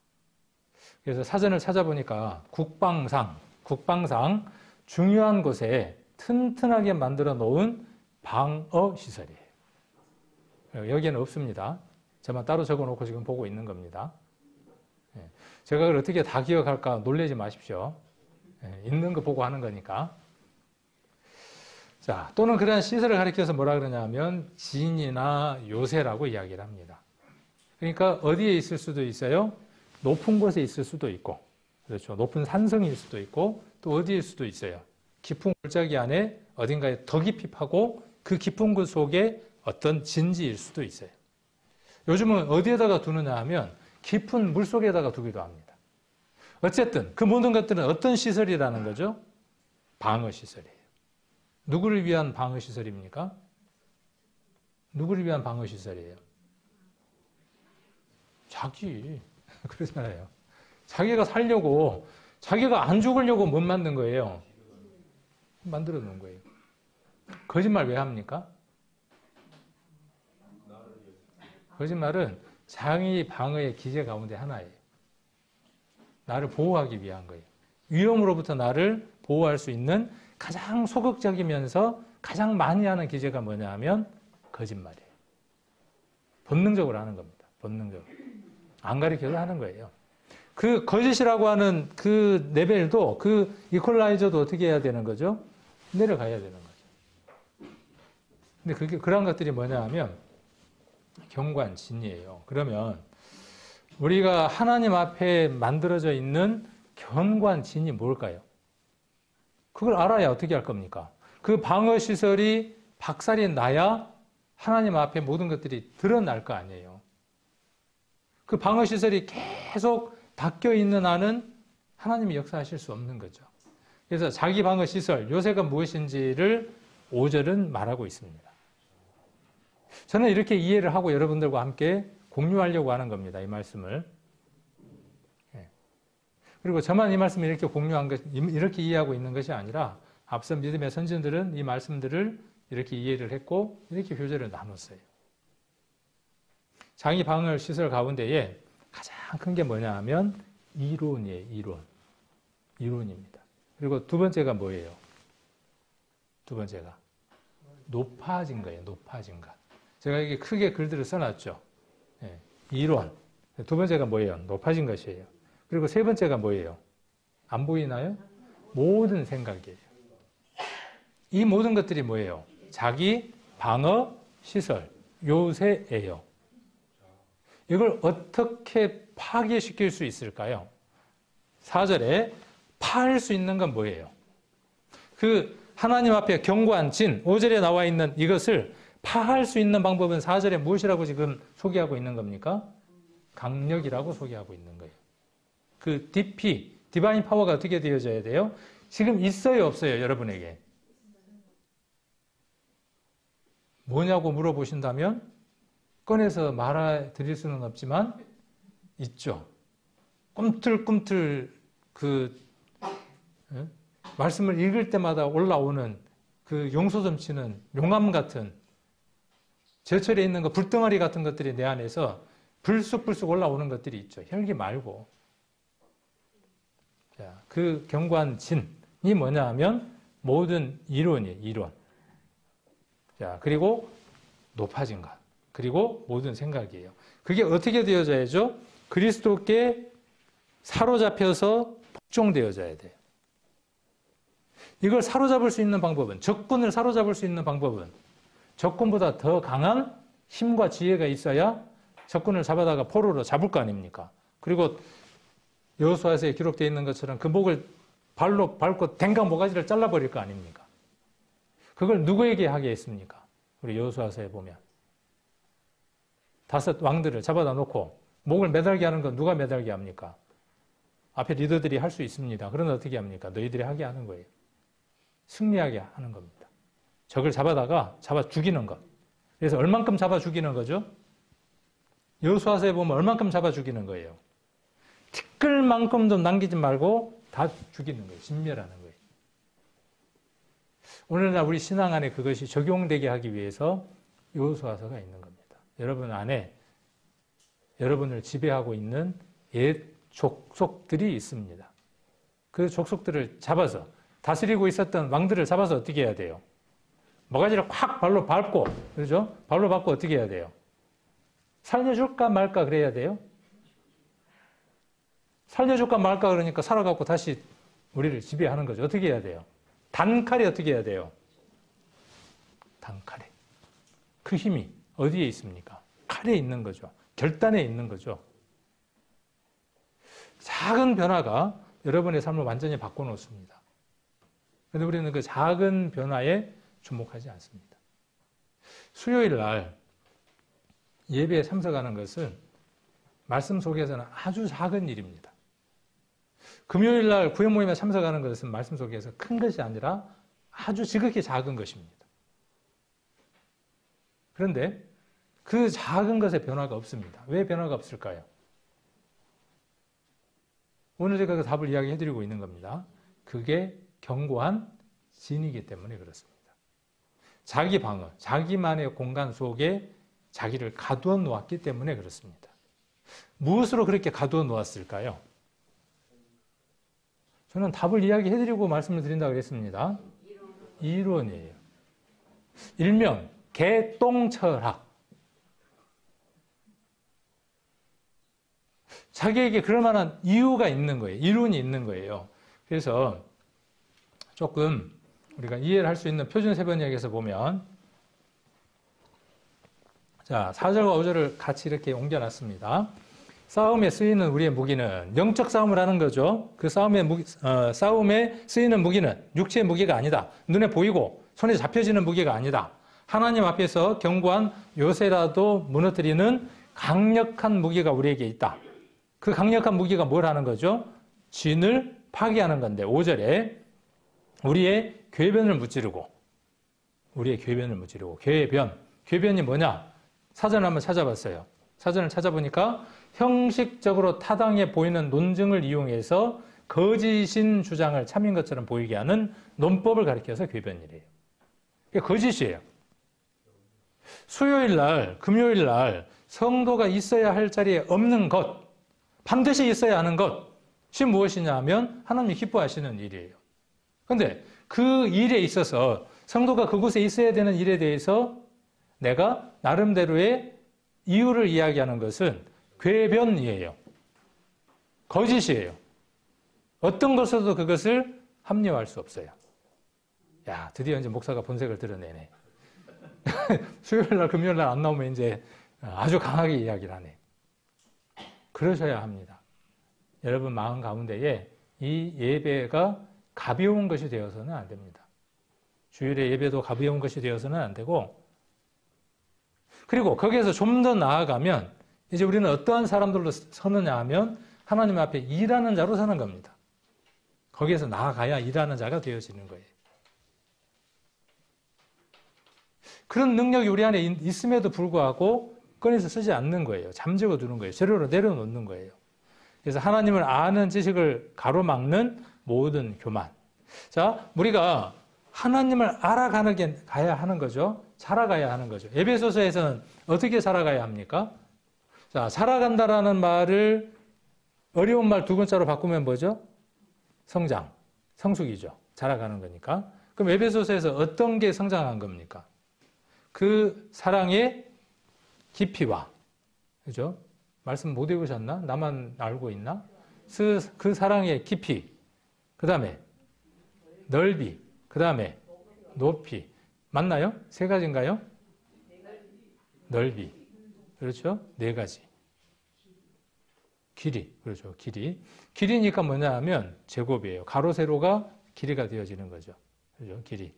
그래서 사전을 찾아보니까 국방상 중요한 곳에 튼튼하게 만들어 놓은 방어 시설이에요. 여기에는 없습니다. 저만 따로 적어 놓고 지금 보고 있는 겁니다. 제가 그걸 어떻게 다 기억할까 놀라지 마십시오. 있는 거 보고 하는 거니까. 자, 또는 그러한 시설을 가리켜서 뭐라 그러냐면 진이나 요새라고 이야기를 합니다. 그러니까 어디에 있을 수도 있어요? 높은 곳에 있을 수도 있고, 그렇죠. 높은 산성일 수도 있고, 또 어디일 수도 있어요? 깊은 골짜기 안에 어딘가에 더 깊이 파고 그 깊은 곳 속에 어떤 진지일 수도 있어요. 요즘은 어디에다가 두느냐 하면 깊은 물 속에다가 두기도 합니다. 어쨌든 그 모든 것들은 어떤 시설이라는 거죠? 방어 시설이에요. 누구를 위한 방어 시설입니까? 누구를 위한 방어 시설이에요? 자기. 그러잖아요. 자기가 살려고, 자기가 안 죽으려고 못 만든 거예요. 만들어 놓은 거예요. 거짓말 왜 합니까? 거짓말은 자기 방어의 기제 가운데 하나예요. 나를 보호하기 위한 거예요. 위험으로부터 나를 보호할 수 있는 가장 소극적이면서 가장 많이 하는 기제가 뭐냐 하면 거짓말이에요. 본능적으로 하는 겁니다. 본능적으로. 안 가르쳐도 하는 거예요. 그 거짓이라고 하는 그 레벨도, 그 이퀄라이저도 어떻게 해야 되는 거죠? 내려가야 되는 거죠. 근데 그게, 그런 것들이 뭐냐 하면 경관진이에요. 그러면 우리가 하나님 앞에 만들어져 있는 경관진이 뭘까요? 그걸 알아야 어떻게 할 겁니까? 그 방어시설이 박살이 나야 하나님 앞에 모든 것들이 드러날 거 아니에요. 그 방어시설이 계속 닫혀 있는 한은 하나님이 역사하실 수 없는 거죠. 그래서 자기 방어시설, 요새가 무엇인지를 5절은 말하고 있습니다. 저는 이렇게 이해를 하고 여러분들과 함께 공유하려고 하는 겁니다. 이 말씀을. 그리고 저만 이 말씀을 이렇게 공유한 것, 이렇게 이해하고 있는 것이 아니라 앞서 믿음의 선진들은 이 말씀들을 이렇게 이해를 했고 이렇게 교제를 나눴어요. 자기 방어 시설 가운데에 가장 큰 게 뭐냐 하면 이론이에요. 이론. 이론입니다. 그리고 두 번째가 뭐예요? 두 번째가 높아진 거예요. 높아진 것. 제가 이게 크게 글들을 써놨죠. 네. 이론. 두 번째가 뭐예요? 높아진 것이에요. 그리고 세 번째가 뭐예요? 안 보이나요? 모든 생각이에요. 이 모든 것들이 뭐예요? 자기 방어 시설, 요새예요. 이걸 어떻게 파괴시킬 수 있을까요? 4절에 파할 수 있는 건 뭐예요? 그 하나님 앞에 경고한 5절에 나와 있는 이것을 파할 수 있는 방법은 4절에 무엇이라고 지금 소개하고 있는 겁니까? 강력이라고 소개하고 있는 거예요. 그 DP, 디바인 파워가 어떻게 되어져야 돼요? 지금 있어요, 없어요, 여러분에게? 뭐냐고 물어보신다면 꺼내서 말해드릴 수는 없지만 있죠. 꿈틀꿈틀 말씀을 읽을 때마다 올라오는 그 용소 넘치는 용암 같은 제철에 있는 거 불덩어리 같은 것들이 내 안에서 불쑥불쑥 올라오는 것들이 있죠. 혈기 말고. 자, 그 경관진이 뭐냐 하면 모든 이론이에요. 이론. 자, 그리고 높아진 것. 그리고 모든 생각이에요. 그게 어떻게 되어져야죠? 그리스도께 사로잡혀서 복종되어져야 돼요. 이걸 사로잡을 수 있는 방법은, 적군을 사로잡을 수 있는 방법은 적군보다 더 강한 힘과 지혜가 있어야 적군을 잡아다가 포로로 잡을 거 아닙니까? 그리고 여호수아서에 기록되어 있는 것처럼 그 목을 발로 밟고 댕강 모가지를 잘라버릴 거 아닙니까? 그걸 누구에게 하게 했습니까? 우리 여호수아서에 보면 5 왕들을 잡아다 놓고 목을 매달게 하는 건 누가 매달게 합니까? 앞에 리더들이 할 수 있습니다. 그러면 어떻게 합니까? 너희들이 하게 하는 거예요. 승리하게 하는 겁니다. 적을 잡아다가 잡아 죽이는 것. 그래서 얼만큼 잡아 죽이는 거죠? 여호수아서에 보면 얼만큼 잡아 죽이는 거예요. 티끌만큼도 남기지 말고 다 죽이는 거예요. 진멸하는 거예요. 오늘날 우리 신앙 안에 그것이 적용되게 하기 위해서 여호수아서가 있는 겁니다. 여러분 안에 여러분을 지배하고 있는 옛 족속들이 있습니다. 그 족속들을 잡아서 다스리고 있었던 왕들을 잡아서 어떻게 해야 돼요? 모가지를 콱 발로 밟고, 그렇죠? 발로 밟고 어떻게 해야 돼요? 살려줄까 말까 그래야 돼요? 살려줄까 말까 그러니까 살아갖고 다시 우리를 지배하는 거죠. 어떻게 해야 돼요? 단칼에 어떻게 해야 돼요? 단칼에. 그 힘이 어디에 있습니까? 칼에 있는 거죠. 결단에 있는 거죠. 작은 변화가 여러분의 삶을 완전히 바꿔놓습니다. 그런데 우리는 그 작은 변화에 주목하지 않습니다. 수요일 날 예배에 참석하는 것은 말씀 속에서는 아주 작은 일입니다. 금요일 날 구역 모임에 참석하는 것은 말씀 속에서 큰 것이 아니라 아주 지극히 작은 것입니다. 그런데 그 작은 것에 변화가 없습니다. 왜 변화가 없을까요? 오늘 제가 그 답을 이야기해드리고 있는 겁니다. 그게 견고한 진이기 때문에 그렇습니다. 자기 방어, 자기만의 공간 속에 자기를 가두어 놓았기 때문에 그렇습니다. 무엇으로 그렇게 가두어 놓았을까요? 저는 답을 이야기해드리고 말씀을 드린다고 그랬습니다. 이론이에요. 일명 개똥철학. 자기에게 그럴 만한 이유가 있는 거예요. 이론이 있는 거예요. 그래서 조금 우리가 이해를 할 수 있는 표준 세번역에서 보면, 자, 4절과 5절을 같이 이렇게 옮겨놨습니다. 싸움에 쓰이는 우리의 무기는 영적 싸움을 하는 거죠. 그 싸움에 쓰이는 무기는 육체의 무기가 아니다. 눈에 보이고 손에 잡혀지는 무기가 아니다. 하나님 앞에서 견고한 요새라도 무너뜨리는 강력한 무기가 우리에게 있다. 그 강력한 무기가 뭘 하는 거죠? 진을 파괴하는 건데 5절에 우리의 궤변을 무찌르고 궤변이 뭐냐? 사전을 한번 찾아봤어요. 사전을 찾아보니까 형식적으로 타당해 보이는 논증을 이용해서 거짓인 주장을 참인 것처럼 보이게 하는 논법을 가리켜서 궤변이래요. 이게 거짓이에요. 수요일 날, 금요일 날 성도가 있어야 할 자리에 없는 것, 반드시 있어야 하는 것이 무엇이냐 하면 하나님이 기뻐하시는 일이에요. 그런데 그 일에 있어서 성도가 그곳에 있어야 되는 일에 대해서 내가 나름대로의 이유를 이야기하는 것은 궤변이에요. 거짓이에요. 어떤 것으로도 그것을 합리화할 수 없어요. 야, 드디어 이제 목사가 본색을 드러내네. 수요일 날, 금요일 날 안 나오면 이제 아주 강하게 이야기를 하네. 그러셔야 합니다. 여러분 마음 가운데에 이 예배가 가벼운 것이 되어서는 안 됩니다. 주일의 예배도 가벼운 것이 되어서는 안 되고, 그리고 거기에서 좀 더 나아가면 이제 우리는 어떠한 사람들로 서느냐 하면 하나님 앞에 일하는 자로 서는 겁니다. 거기에서 나아가야 일하는 자가 되어지는 거예요. 그런 능력이 우리 안에 있음에도 불구하고 꺼내서 쓰지 않는 거예요. 잠재워 두는 거예요. 재료로 내려놓는 거예요. 그래서 하나님을 아는 지식을 가로막는 모든 교만. 자, 우리가 하나님을 가야 하는 거죠. 살아가야 하는 거죠. 에베소서에서는 어떻게 살아가야 합니까? 자, 살아간다라는 말을 어려운 말 두 글자로 바꾸면 뭐죠? 성장, 성숙이죠. 자라가는 거니까. 그럼 에베소서에서 어떤 게 성장한 겁니까? 그 사랑의 깊이와, 그죠? 말씀 못 읽으셨나? 나만 알고 있나? 그 사랑의 깊이, 그 다음에 넓이, 그 다음에 높이. 맞나요? 세 가지인가요? 넓이. 그렇죠? 네 가지. 길이. 그렇죠. 길이. 길이니까 뭐냐 하면 제곱이에요. 가로, 세로가 길이가 되어지는 거죠. 그렇죠? 길이.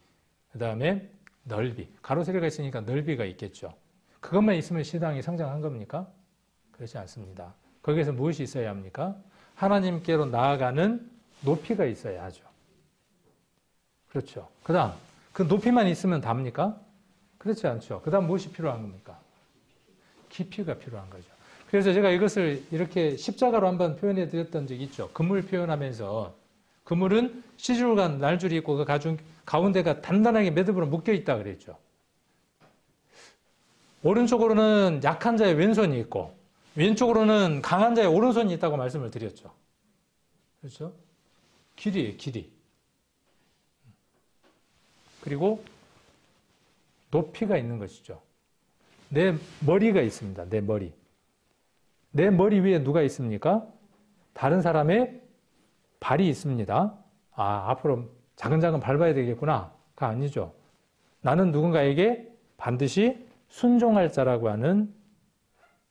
그 다음에 넓이. 가로, 세로가 있으니까 넓이가 있겠죠. 그것만 있으면 신앙이 성장한 겁니까? 그렇지 않습니다. 거기에서 무엇이 있어야 합니까? 하나님께로 나아가는 높이가 있어야 하죠. 그렇죠. 그 다음, 그 높이만 있으면 답니까? 그렇지 않죠. 그 다음 무엇이 필요한 겁니까? 깊이가 필요한 거죠. 그래서 제가 이것을 이렇게 십자가로 한번 표현해 드렸던 적이 있죠. 그물 표현하면서 그물은 시줄간 날줄이 있고 그 가운데가 단단하게 매듭으로 묶여 있다 그랬죠. 오른쪽으로는 약한 자의 왼손이 있고 왼쪽으로는 강한 자의 오른손이 있다고 말씀을 드렸죠. 그렇죠? 길이에요, 길이. 그리고 높이가 있는 것이죠. 내 머리가 있습니다. 내 머리. 내 머리 위에 누가 있습니까? 다른 사람의 발이 있습니다. 아, 앞으로 자근자근 밟아야 되겠구나. 가 아니죠. 나는 누군가에게 반드시 순종할 자라고 하는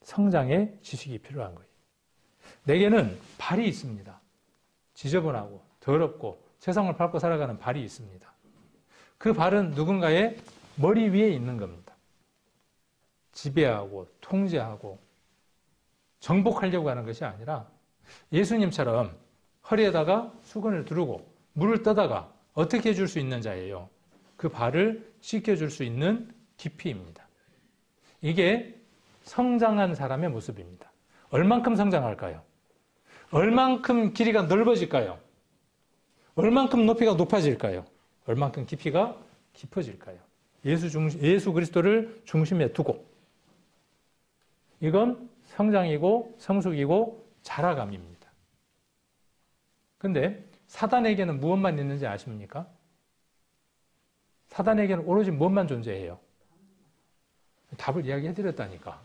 성장의 지식이 필요한 거예요. 내게는 발이 있습니다. 지저분하고 더럽고 세상을 밟고 살아가는 발이 있습니다. 그 발은 누군가의 머리 위에 있는 겁니다. 지배하고 통제하고 정복하려고 하는 것이 아니라 예수님처럼 허리에다가 수건을 두르고 물을 떠다가 어떻게 해줄 수 있는 자예요. 그 발을 씻겨줄 수 있는 깊이입니다. 이게 성장한 사람의 모습입니다. 얼만큼 성장할까요? 얼만큼 길이가 넓어질까요? 얼만큼 높이가 높아질까요? 얼만큼 깊이가 깊어질까요? 예수 그리스도를 중심에 두고 이건 성장이고 성숙이고 자라감입니다. 근데 사단에게는 무엇만 있는지 아십니까? 사단에게는 오로지 무엇만 존재해요? 답을 이야기해드렸다니까.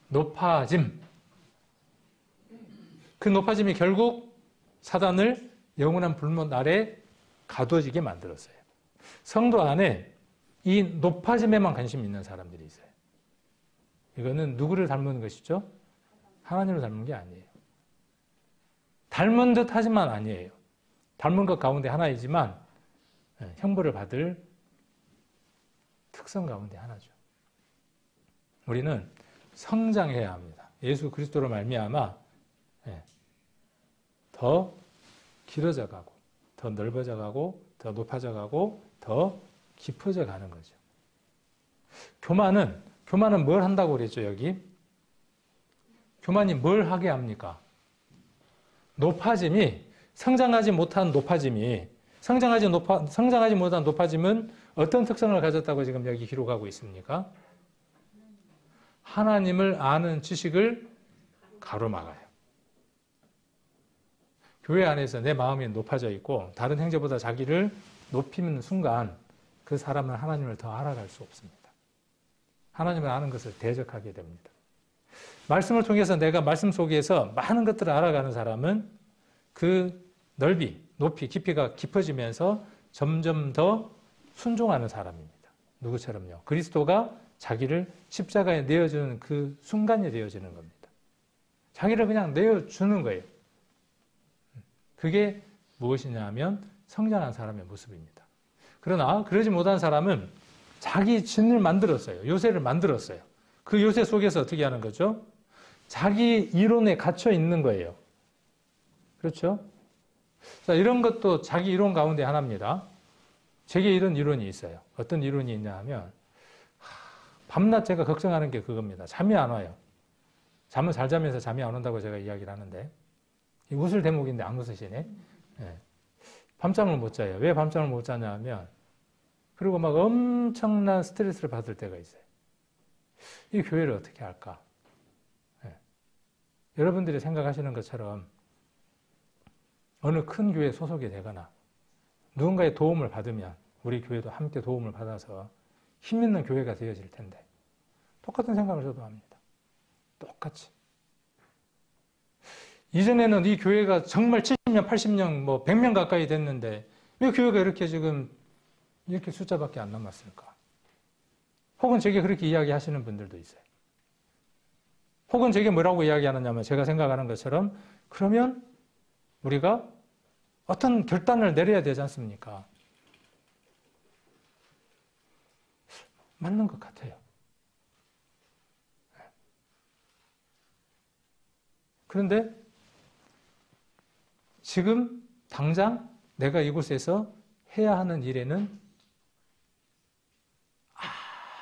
높아짐. 그 높아짐이 결국 사단을 영원한 불문 아래 가두어지게 만들었어요. 성도 안에 이 높아짐에만 관심 있는 사람들이 있어요. 이거는 누구를 닮은 것이죠? 하나님을 닮은 게 아니에요. 닮은 듯 하지만 아니에요. 닮은 것 가운데 하나이지만 형벌을 받을 특성 가운데 하나죠. 우리는 성장해야 합니다. 예수 그리스도로 말미암아 더 길어져 가고 더 넓어져 가고 더 높아져 가고 더 깊어져 가는 거죠. 교만은 뭘 한다고 그랬죠, 여기? 교만이 뭘 하게 합니까? 높아짐이 성장하지 못한 높아짐이 성장하지 못한 높아짐은 어떤 특성을 가졌다고 지금 여기 기록하고 있습니까? 하나님을 아는 지식을 가로막아요. 교회 안에서 내 마음이 높아져 있고 다른 형제보다 자기를 높이는 순간 그 사람은 하나님을 더 알아갈 수 없습니다. 하나님을 아는 것을 대적하게 됩니다. 말씀을 통해서 내가 말씀 속에서 많은 것들을 알아가는 사람은 그 넓이, 높이, 깊이가 깊어지면서 점점 더 순종하는 사람입니다. 누구처럼요? 그리스도가 자기를 십자가에 내어주는 그 순간이 되어지는 겁니다. 자기를 그냥 내어주는 거예요. 그게 무엇이냐 하면 성장한 사람의 모습입니다. 그러나 그러지 못한 사람은 자기 진을 만들었어요. 요새를 만들었어요. 그 요새 속에서 어떻게 하는 거죠? 자기 이론에 갇혀 있는 거예요. 그렇죠? 자, 이런 것도 자기 이론 가운데 하나입니다. 제게 이런 이론이 있어요. 어떤 이론이 있냐 하면 밤낮 제가 걱정하는 게 그겁니다. 잠이 안 와요. 잠을 잘 자면서 잠이 안 온다고 제가 이야기를 하는데 웃을 대목인데 안 웃으시네. 네. 밤잠을 못 자요. 왜 밤잠을 못 자냐 하면 그리고 막 엄청난 스트레스를 받을 때가 있어요. 이 교회를 어떻게 할까? 네. 여러분들이 생각하시는 것처럼 어느 큰 교회에 소속이 되거나 누군가의 도움을 받으면 우리 교회도 함께 도움을 받아서 힘 있는 교회가 되어질 텐데 똑같은 생각을 저도 합니다. 똑같이. 이전에는 이 교회가 정말 70년, 80년, 100명 가까이 됐는데 왜 교회가 이렇게 지금 이렇게 숫자밖에 안 남았을까? 혹은 제게 그렇게 이야기하시는 분들도 있어요. 혹은 제게 뭐라고 이야기하느냐면 제가 생각하는 것처럼 그러면 우리가 어떤 결단을 내려야 되지 않습니까? 맞는 것 같아요. 그런데 지금 당장 내가 이곳에서 해야 하는 일에는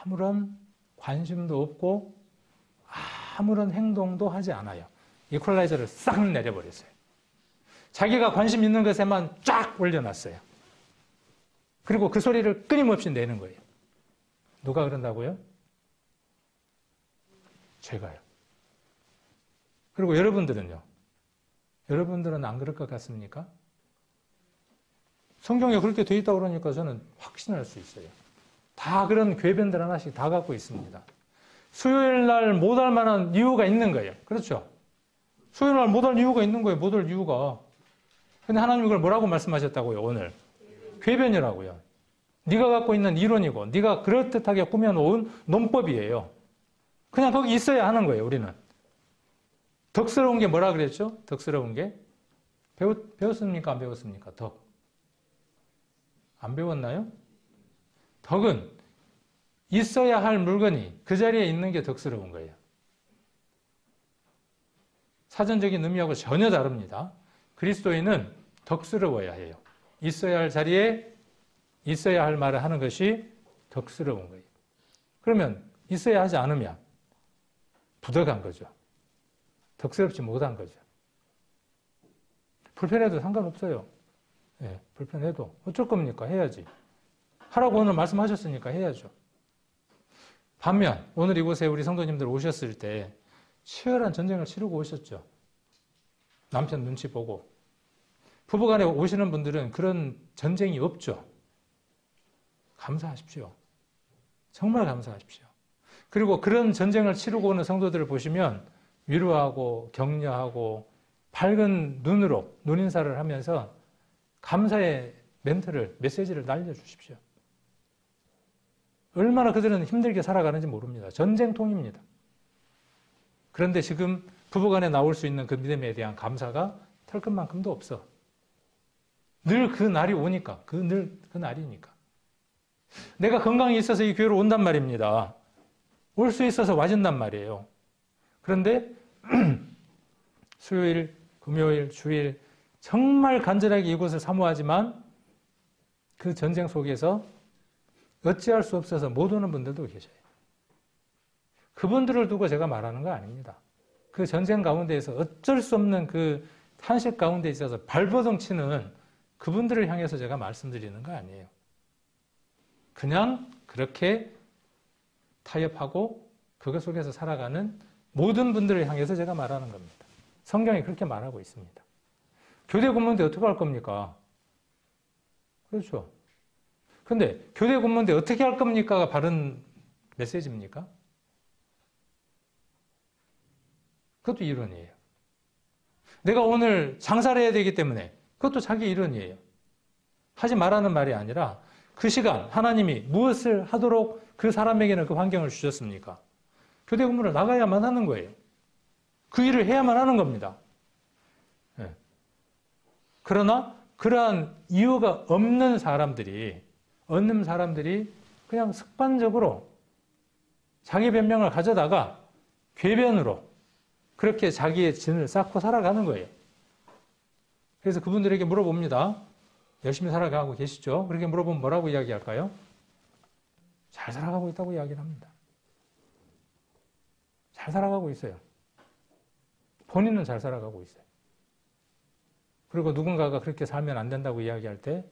아무런 관심도 없고 아무런 행동도 하지 않아요. 이퀄라이저를 싹 내려버렸어요. 자기가 관심 있는 것에만 쫙 올려놨어요. 그리고 그 소리를 끊임없이 내는 거예요. 누가 그런다고요? 제가요. 그리고 여러분들은요? 여러분들은 안 그럴 것 같습니까? 성경에 그렇게 돼 있다고 그러니까 저는 확신할 수 있어요. 다 그런 궤변들 하나씩 다 갖고 있습니다. 수요일 날 못 할 만한 이유가 있는 거예요. 그렇죠? 수요일 날 못 할 이유가 있는 거예요. 못 할 이유가. 근데 하나님이 그걸 뭐라고 말씀하셨다고요, 오늘? 궤변이라고요. 네가 갖고 있는 이론이고 네가 그럴듯하게 꾸며놓은 논법이에요. 그냥 거기 있어야 하는 거예요, 우리는. 덕스러운 게 뭐라 그랬죠? 덕스러운 게? 배웠습니까? 안 배웠습니까? 덕. 안 배웠나요? 덕은 있어야 할 물건이 그 자리에 있는 게 덕스러운 거예요. 사전적인 의미하고 전혀 다릅니다. 그리스도인은 덕스러워야 해요. 있어야 할 자리에 있어야 할 말을 하는 것이 덕스러운 거예요. 그러면 있어야 하지 않으면 부덕한 거죠. 덕스럽지 못한 거죠. 불편해도 상관없어요. 예, 불편해도 어쩔 겁니까? 해야지. 하라고 오늘 말씀하셨으니까 해야죠. 반면 오늘 이곳에 우리 성도님들 오셨을 때 치열한 전쟁을 치르고 오셨죠. 남편 눈치 보고. 부부간에 오시는 분들은 그런 전쟁이 없죠. 감사하십시오. 정말 감사하십시오. 그리고 그런 전쟁을 치르고 오는 성도들을 보시면 위로하고 격려하고 밝은 눈으로 눈인사를 하면서 감사의 메시지를 날려주십시오. 얼마나 그들은 힘들게 살아가는지 모릅니다. 전쟁통입니다. 그런데 지금 부부간에 나올 수 있는 그 믿음에 대한 감사가 털끝만큼도 없어. 늘 그 날이 오니까, 그 날이니까. 내가 건강이 있어서 이 교회로 온단 말입니다. 올 수 있어서 와준단 말이에요. 그런데 수요일, 금요일, 주일 정말 간절하게 이곳을 사모하지만 그 전쟁 속에서 어찌할 수 없어서 못 오는 분들도 계셔요. 그분들을 두고 제가 말하는 거 아닙니다. 그 전쟁 가운데에서 어쩔 수 없는 그 탄식 가운데 있어서 발버둥 치는 그분들을 향해서 제가 말씀드리는 거 아니에요. 그냥 그렇게 타협하고 그것 속에서 살아가는 모든 분들을 향해서 제가 말하는 겁니다. 성경이 그렇게 말하고 있습니다. 교대 근무인데 어떻게 할 겁니까? 그렇죠. 근데 교대 근무인데 어떻게 할 겁니까가 바른 메시지입니까? 그것도 이론이에요. 내가 오늘 장사를 해야 되기 때문에 그것도 자기 이론이에요. 하지 말라는 말이 아니라 그 시간 하나님이 무엇을 하도록 그 사람에게는 그 환경을 주셨습니까? 교대 근무를 나가야만 하는 거예요. 그 일을 해야만 하는 겁니다. 네. 그러나 그러한 이유가 없는 사람들이 그냥 습관적으로 자기 변명을 가져다가 궤변으로 그렇게 자기의 진을 쌓고 살아가는 거예요. 그래서 그분들에게 물어봅니다. 열심히 살아가고 계시죠? 그렇게 물어보면 뭐라고 이야기할까요? 잘 살아가고 있다고 이야기를 합니다. 잘 살아가고 있어요. 본인은 잘 살아가고 있어요. 그리고 누군가가 그렇게 살면 안 된다고 이야기할 때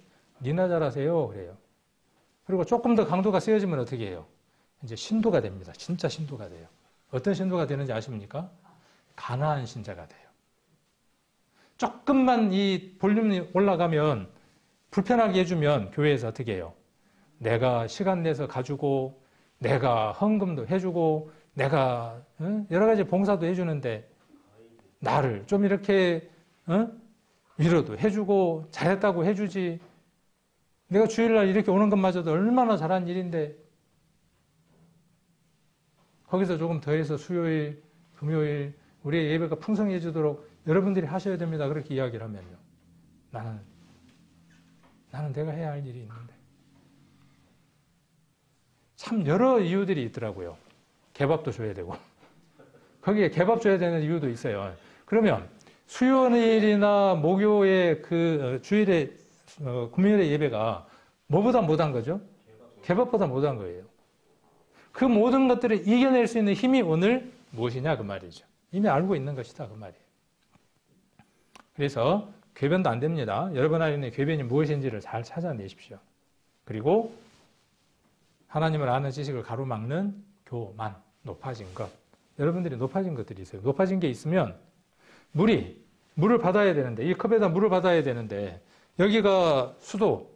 니나 잘하세요 그래요. 그리고 조금 더 강도가 세어지면 어떻게 해요? 이제 신도가 됩니다. 진짜 신도가 돼요. 어떤 신도가 되는지 아십니까? 가나안 신자가 돼요. 조금만 이 볼륨이 올라가면 불편하게 해주면 교회에서 어떻게 해요? 내가 시간 내서 가지고 내가 헌금도 해주고 내가 여러 가지 봉사도 해주는데 나를 좀 이렇게 위로도 해주고 잘했다고 해주지 내가 주일날 이렇게 오는 것마저도 얼마나 잘한 일인데 거기서 조금 더해서 수요일, 금요일 우리의 예배가 풍성해지도록 여러분들이 하셔야 됩니다. 그렇게 이야기를 하면요. 나는 내가 해야 할 일이 있는데. 참 여러 이유들이 있더라고요. 개밥도 줘야 되고. 거기에 개밥 줘야 되는 이유도 있어요. 그러면 수요일이나 목요의 그 주일에 금요일의 예배가 뭐보다 못한 거죠? 개밥보다 못한 거예요. 그 모든 것들을 이겨낼 수 있는 힘이 오늘 무엇이냐 그 말이죠. 이미 알고 있는 것이다 그 말이에요. 그래서 궤변도 안 됩니다. 여러분 안에 있는 궤변이 무엇인지를 잘 찾아내십시오. 그리고 하나님을 아는 지식을 가로막는 교만, 높아진 것. 여러분들이 높아진 것들이 있어요. 높아진 게 있으면 물을 받아야 되는데 이 컵에다 물을 받아야 되는데 여기가 수도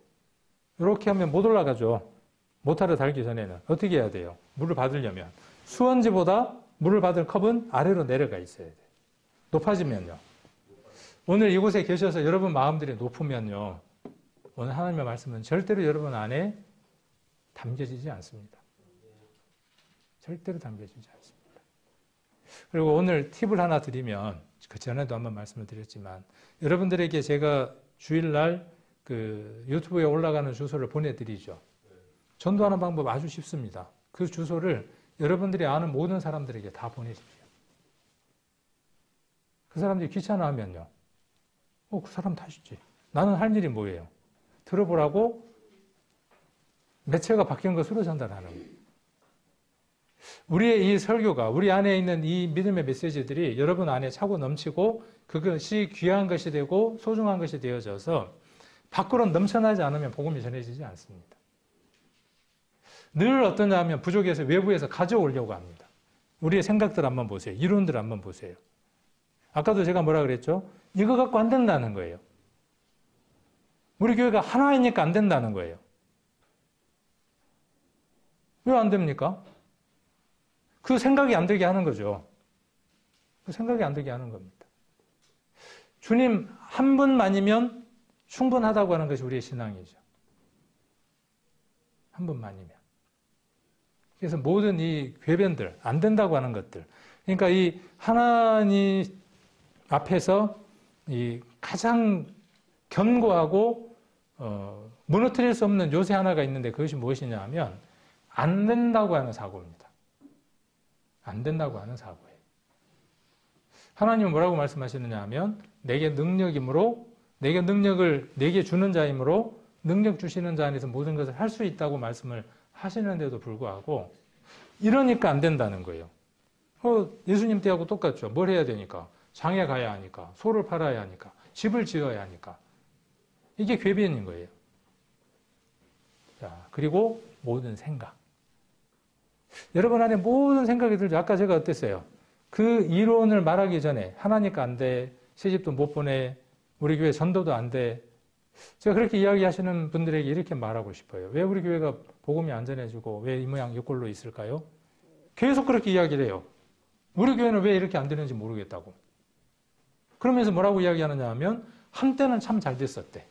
이렇게 하면 못 올라가죠. 모타를 달기 전에는 어떻게 해야 돼요? 물을 받으려면 수원지보다 물을 받을 컵은 아래로 내려가 있어야 돼요. 높아지면요. 오늘 이곳에 계셔서 여러분 마음들이 높으면요. 오늘 하나님의 말씀은 절대로 여러분 안에 담겨지지 않습니다. 절대로 담겨지지 않습니다. 그리고 오늘 팁을 하나 드리면 그 전에도 한번 말씀을 드렸지만 여러분들에게 제가 주일날 그 유튜브에 올라가는 주소를 보내드리죠. 전도하는 방법 아주 쉽습니다. 그 주소를 여러분들이 아는 모든 사람들에게 다 보내십시오. 그 사람들이 귀찮아하면요. 그 사람 탓이지. 나는 할 일이 뭐예요? 들어보라고 매체가 바뀐 것으로 전달하는 거예요. 우리의 이 설교가 우리 안에 있는 이 믿음의 메시지들이 여러분 안에 차고 넘치고 그것이 귀한 것이 되고 소중한 것이 되어져서 밖으로 넘쳐나지 않으면 복음이 전해지지 않습니다. 늘 어떠냐 하면 부족해서 외부에서 가져오려고 합니다. 우리의 생각들 한번 보세요. 이론들 한번 보세요. 아까도 제가 뭐라 그랬죠? 이거 갖고 안 된다는 거예요. 우리 교회가 하나이니까 안 된다는 거예요. 왜 안 됩니까? 그 생각이 안 되게 하는 거죠. 그 생각이 안 되게 하는 겁니다. 주님 한 분만이면 충분하다고 하는 것이 우리의 신앙이죠. 한 분만이면. 그래서 모든 이 궤변들, 안 된다고 하는 것들. 그러니까 이 하나님 앞에서 이 가장 견고하고 무너뜨릴 수 없는 요새 하나가 있는데 그것이 무엇이냐 하면 안 된다고 하는 사고입니다. 안 된다고 하는 사고예요. 하나님은 뭐라고 말씀하시느냐 하면 내게 능력이므로 내게 능력을 내게 주는 자이므로 능력 주시는 자 안에서 모든 것을 할 수 있다고 말씀을 하시는데도 불구하고 이러니까 안 된다는 거예요. 예수님 때하고 똑같죠. 뭘 해야 되니까? 장에 가야 하니까, 소를 팔아야 하니까, 집을 지어야 하니까. 이게 궤변인 거예요. 자, 그리고 모든 생각. 여러분 안에 모든 생각이 들죠. 아까 제가 어땠어요? 그 이론을 말하기 전에 하나니까 안 돼, 시집도 못 보내, 우리 교회 전도도 안 돼. 제가 그렇게 이야기하시는 분들에게 이렇게 말하고 싶어요. 왜 우리 교회가 복음이 안 전해지고 왜 이 모양 이 꼴로 있을까요? 계속 그렇게 이야기를 해요. 우리 교회는 왜 이렇게 안 되는지 모르겠다고. 그러면서 뭐라고 이야기하느냐 하면 한때는 참 잘 됐었대.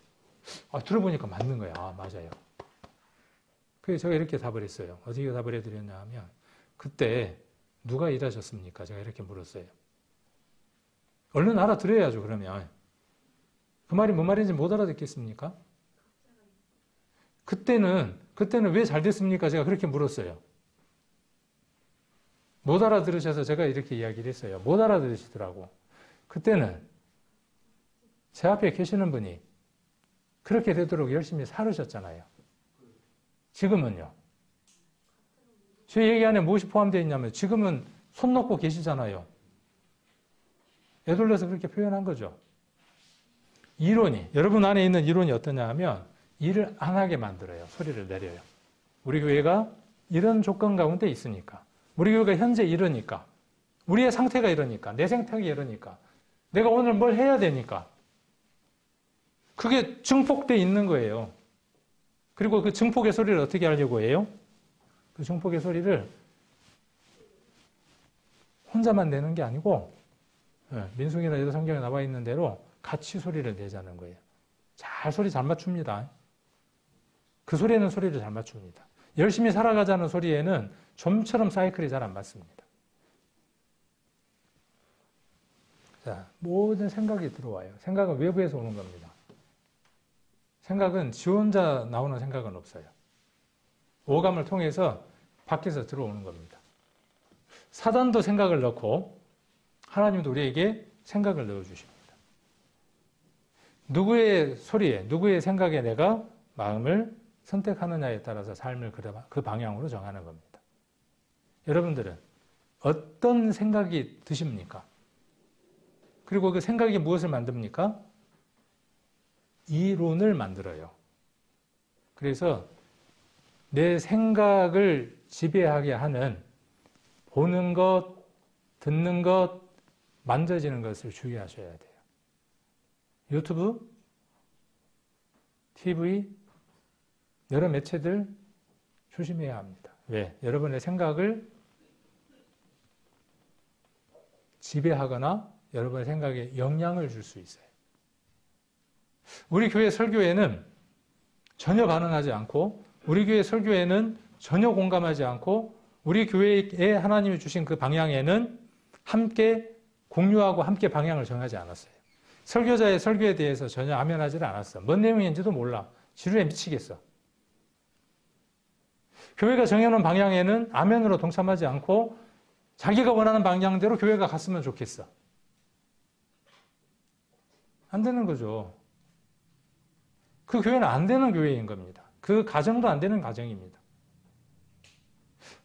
들어보니까 맞는 거야. 맞아요. 그래서 제가 이렇게 답을 했어요. 어떻게 답을 해드렸냐 하면 그때 누가 일하셨습니까? 제가 이렇게 물었어요. 얼른 알아들어야죠. 그러면 그 말이 뭔 말인지 못 알아듣겠습니까? 그때는 왜 잘 됐습니까? 제가 그렇게 물었어요. 못 알아들으셔서 제가 이렇게 이야기를 했어요. 못 알아들으시더라고. 그때는 제 앞에 계시는 분이 그렇게 되도록 열심히 살으셨잖아요. 지금은요. 제 얘기 안에 무엇이 포함되어 있냐면 지금은 손 놓고 계시잖아요. 애돌려서 그렇게 표현한 거죠. 이론이, 여러분 안에 있는 이론이 어떠냐 하면 일을 안 하게 만들어요. 소리를 내려요. 우리 교회가 이런 조건 가운데 있으니까. 우리 교회가 현재 이러니까. 우리의 상태가 이러니까. 내 생태가 이러니까. 내가 오늘 뭘 해야 되니까. 그게 증폭되어 있는 거예요. 그리고 그 증폭의 소리를 어떻게 하려고 해요? 그 증폭의 소리를 혼자만 내는 게 아니고 민숙이나 여러 성경에 나와 있는 대로 같이 소리를 내자는 거예요. 소리 잘 맞춥니다. 그 소리에는 소리를 잘 맞춥니다. 열심히 살아가자는 소리에는 좀처럼 사이클이 잘 안 맞습니다. 자, 모든 생각이 들어와요. 생각은 외부에서 오는 겁니다. 생각은 지 혼자 나오는 생각은 없어요. 오감을 통해서 밖에서 들어오는 겁니다. 사단도 생각을 넣고 하나님도 우리에게 생각을 넣어주십니다. 누구의 소리에, 누구의 생각에 내가 마음을 선택하느냐에 따라서 삶을 그 방향으로 정하는 겁니다. 여러분들은 어떤 생각이 드십니까? 그리고 그 생각이 무엇을 만듭니까? 이론을 만들어요. 그래서 내 생각을 지배하게 하는 보는 것, 듣는 것, 만져지는 것을 주의하셔야 돼요. 유튜브, TV, 여러 매체들 조심해야 합니다. 왜? 여러분의 생각을 지배하거나 여러분의 생각에 영향을 줄 수 있어요. 우리 교회 설교에는 전혀 반응하지 않고 우리 교회 설교에는 전혀 공감하지 않고 우리 교회에 하나님이 주신 그 방향에는 함께 공유하고 함께 방향을 정하지 않았어요. 설교자의 설교에 대해서 전혀 아멘하지를 않았어. 뭔 내용인지도 몰라. 지루해 미치겠어. 교회가 정해놓은 방향에는 아멘으로 동참하지 않고 자기가 원하는 방향대로 교회가 갔으면 좋겠어. 안 되는 거죠. 그 교회는 안 되는 교회인 겁니다. 그 가정도 안 되는 가정입니다.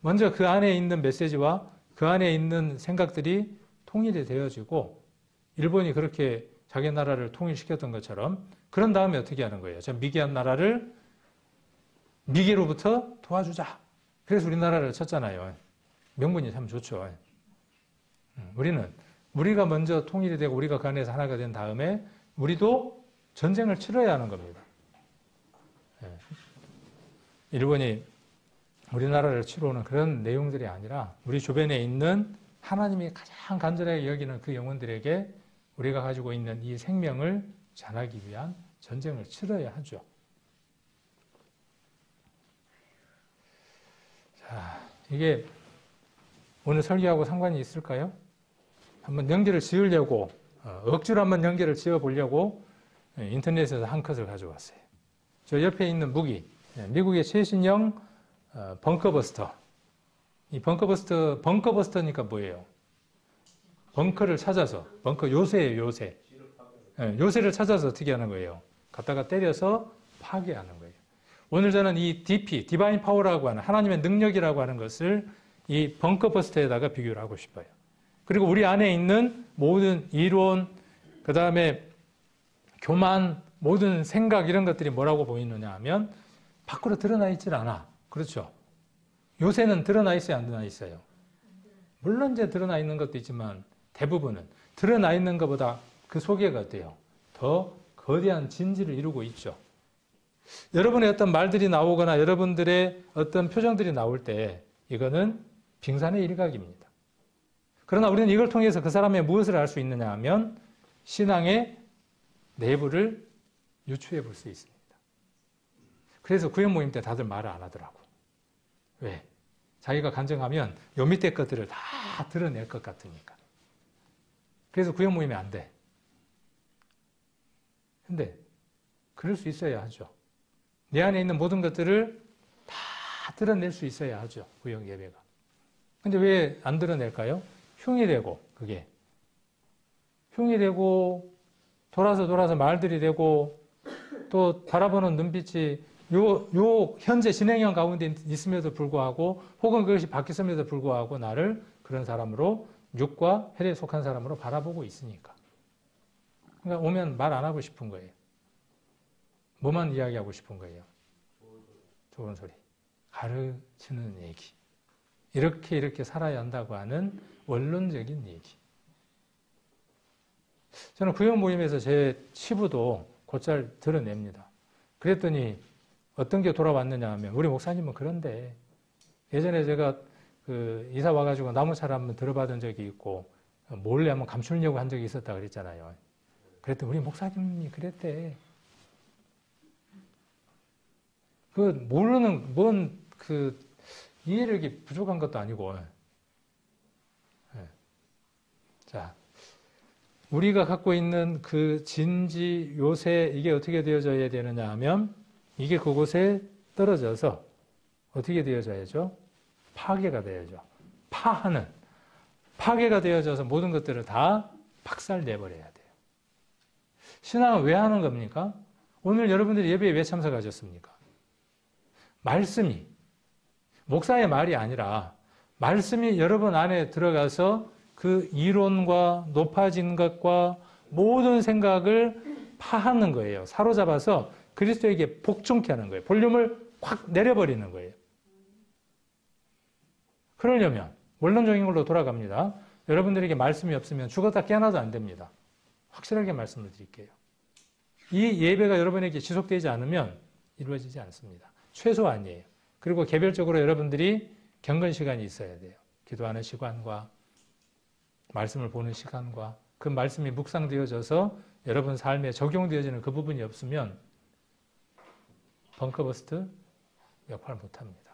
먼저 그 안에 있는 메시지와 그 안에 있는 생각들이 통일이 되어지고 일본이 그렇게 자기 나라를 통일시켰던 것처럼 그런 다음에 어떻게 하는 거예요? 저 미개한 나라를 미개로부터 도와주자. 그래서 우리나라를 쳤잖아요. 명분이 참 좋죠. 우리가 먼저 통일이 되고 우리가 그 안에서 하나가 된 다음에 우리도 전쟁을 치러야 하는 겁니다. 일본이 우리나라를 치러오는 그런 내용들이 아니라 우리 주변에 있는 하나님이 가장 간절하게 여기는 그 영혼들에게 우리가 가지고 있는 이 생명을 전하기 위한 전쟁을 치러야 하죠. 자, 이게 오늘 설교하고 상관이 있을까요? 한번 연결을 지으려고 억지로 한번 연결을 지어보려고 인터넷에서 한 컷을 가져왔어요. 저 옆에 있는 무기, 미국의 최신형 벙커버스터. 이 벙커버스터니까 뭐예요? 벙커를 찾아서, 벙커 요새예요, 요새. 요새를 찾아서 어떻게 하는 거예요? 갖다가 때려서 파괴하는 거예요. 오늘 저는 이 DP, 디바인 파워라고 하는 하나님의 능력이라고 하는 것을 이 벙커버스터에다가 비교를 하고 싶어요. 그리고 우리 안에 있는 모든 이론, 그 다음에 교만, 모든 생각 이런 것들이 뭐라고 보이느냐 하면 밖으로 드러나 있질 않아. 그렇죠? 요새는 드러나 있어요, 안 드러나 있어요? 물론 이제 드러나 있는 것도 있지만 대부분은 드러나 있는 것보다 그 속에가 어때요? 더 거대한 진지를 이루고 있죠. 여러분의 어떤 말들이 나오거나 여러분들의 어떤 표정들이 나올 때 이거는 빙산의 일각입니다. 그러나 우리는 이걸 통해서 그 사람의 무엇을 알 수 있느냐 하면 신앙의 내부를 유추해 볼 수 있습니다. 그래서 구역 모임 때 다들 말을 안 하더라고. 왜? 자기가 간증하면 요 밑에 것들을 다 드러낼 것 같으니까. 그래서 구역 모임이 안 돼. 근데 그럴 수 있어야 하죠. 내 안에 있는 모든 것들을 다 드러낼 수 있어야 하죠. 구역 예배가. 근데 왜 안 드러낼까요? 흉이 되고 그게. 흉이 되고 돌아서 말들이 되고 또 바라보는 눈빛이 요 현재 진행형 가운데 있음에도 불구하고 혹은 그것이 바뀌었음에도 불구하고 나를 그런 사람으로 육과 혈에 속한 사람으로 바라보고 있으니까. 그러니까 오면 말 안 하고 싶은 거예요. 뭐만 이야기하고 싶은 거예요? 좋은 소리. 가르치는 얘기. 이렇게 살아야 한다고 하는 원론적인 얘기. 저는 구역 모임에서 제 치부도 곧잘 드러냅니다. 그랬더니 어떤 게 돌아왔느냐 하면 우리 목사님은 그런데 예전에 제가 그 이사 와가지고 나무차를 한번 들어받은 적이 있고 몰래 한번 감추려고 한 적이 있었다 그랬잖아요. 그랬더니 우리 목사님이 그랬대. 그 모르는 뭔 그 이해력이 부족한 것도 아니고. 네. 자, 우리가 갖고 있는 그 진지 요새 이게 어떻게 되어져야 되느냐 하면 이게 그곳에 떨어져서 어떻게 되어져야죠? 파괴가 되어야죠. 파괴가 되어져서 모든 것들을 다 박살내버려야 돼요. 신앙은 왜 하는 겁니까? 오늘 여러분들이 예배에 왜 참석하셨습니까? 말씀이 목사의 말이 아니라 말씀이 여러분 안에 들어가서 그 이론과 높아진 것과 모든 생각을 파하는 거예요. 사로잡아서 그리스도에게 복종케 하는 거예요. 볼륨을 확 내려버리는 거예요. 그러려면 원론적인 걸로 돌아갑니다. 여러분들에게 말씀이 없으면 죽었다 깨어나도 안 됩니다. 확실하게 말씀을 드릴게요. 이 예배가 여러분에게 지속되지 않으면 이루어지지 않습니다. 최소한이에요. 그리고 개별적으로 여러분들이 경건 시간이 있어야 돼요. 기도하는 시간과 말씀을 보는 시간과 그 말씀이 묵상되어져서 여러분 삶에 적용되어지는 그 부분이 없으면 벙커버스트 역할 못합니다.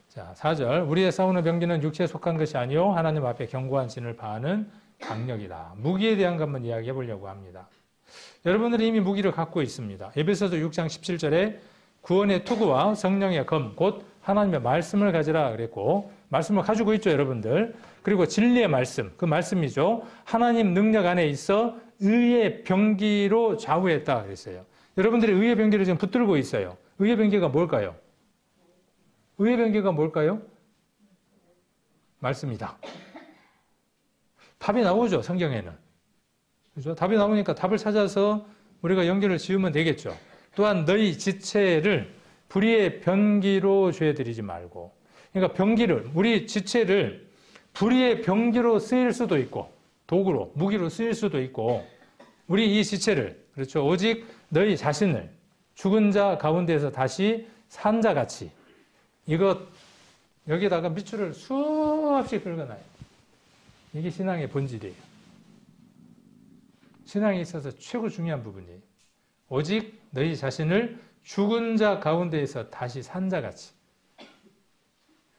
자, 4절 우리의 싸우는 병기는 육체에 속한 것이 아니요 하나님 앞에 견고한 진을 바하는 강력이다. 무기에 대한 것만 이야기해 보려고 합니다. 여러분들은 이미 무기를 갖고 있습니다. 에베소서 6장 17절에 구원의 투구와 성령의 검, 곧 하나님의 말씀을 가지라 그랬고, 말씀을 가지고 있죠, 여러분들. 그리고 진리의 말씀, 그 말씀이죠. 하나님 능력 안에 있어 의의 병기로 좌우했다 그랬어요. 여러분들이 의의 병기를 지금 붙들고 있어요. 의의 병기가 뭘까요? 의의 병기가 뭘까요? 말씀이다. 답이 나오죠, 성경에는. 그죠? 답이 나오니까 답을 찾아서 우리가 연결을 지으면 되겠죠. 또한 너희 지체를 불의의 병기로 죄드리지 말고. 그러니까 병기를, 우리 지체를 불의의 병기로 쓰일 수도 있고, 도구로, 무기로 쓰일 수도 있고, 우리 이 지체를, 그렇죠. 오직 너희 자신을 죽은 자 가운데에서 다시 산 자 같이, 이것, 여기다가 밑줄을 수없이 긁어놔요. 이게 신앙의 본질이에요. 신앙에 있어서 최고 중요한 부분이에요. 오직 너희 자신을 죽은 자 가운데에서 다시 산 자 같이.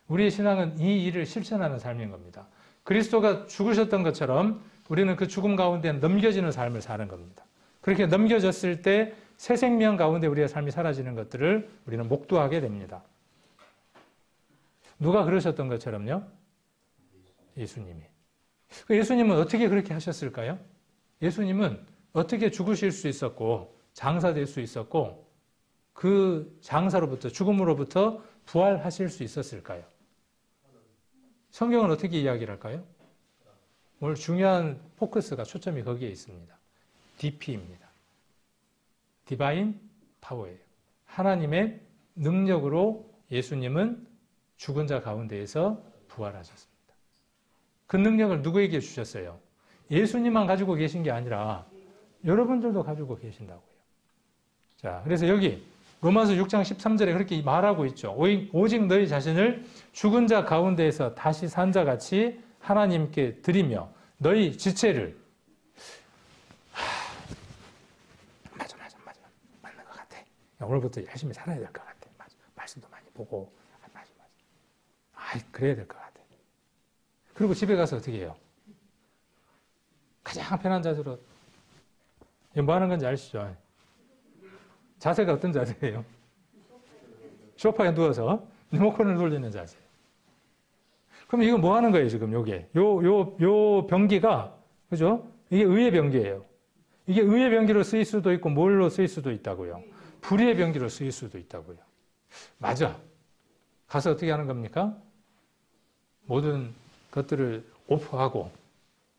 우리의 신앙은 이 일을 실천하는 삶인 겁니다. 그리스도가 죽으셨던 것처럼 우리는 그 죽음 가운데 넘겨지는 삶을 사는 겁니다. 그렇게 넘겨졌을 때 새 생명 가운데 우리의 삶이 사라지는 것들을 우리는 목도하게 됩니다. 누가 그러셨던 것처럼요? 예수님이. 예수님은 어떻게 그렇게 하셨을까요? 예수님은 어떻게 죽으실 수 있었고 장사될 수 있었고 그 장사로부터 죽음으로부터 부활하실 수 있었을까요? 성경은 어떻게 이야기를 할까요? 오늘 중요한 포커스가 초점이 거기에 있습니다. DP입니다. 디바인 파워예요. 하나님의 능력으로 예수님은 죽은 자 가운데에서 부활하셨습니다. 그 능력을 누구에게 주셨어요? 예수님만 가지고 계신 게 아니라 여러분들도 가지고 계신다고요. 자, 그래서 여기 로마서 6장 13절에 그렇게 말하고 있죠. 오직 너희 자신을 죽은 자 가운데에서 다시 산 자 같이 하나님께 드리며 너희 지체를 맞는 것 같아. 오늘부터 열심히 살아야 될 것 같아. 맞아. 말씀도 많이 보고 맞아. 그래야 될 것 같아. 그리고 집에 가서 어떻게 해요? 가장 편한 자세로 뭐 하는 건지 아시죠? 자세가 어떤 자세예요? 소파에 누워서 리모컨을 돌리는 자세. 그럼 이거 뭐 하는 거예요, 지금 요게? 요 병기가, 그죠? 이게 의의 병기예요. 이게 의의 병기로 쓰일 수도 있고, 뭘로 쓰일 수도 있다고요. 불의의 병기로 쓰일 수도 있다고요. 맞아. 가서 어떻게 하는 겁니까? 모든 것들을 오프하고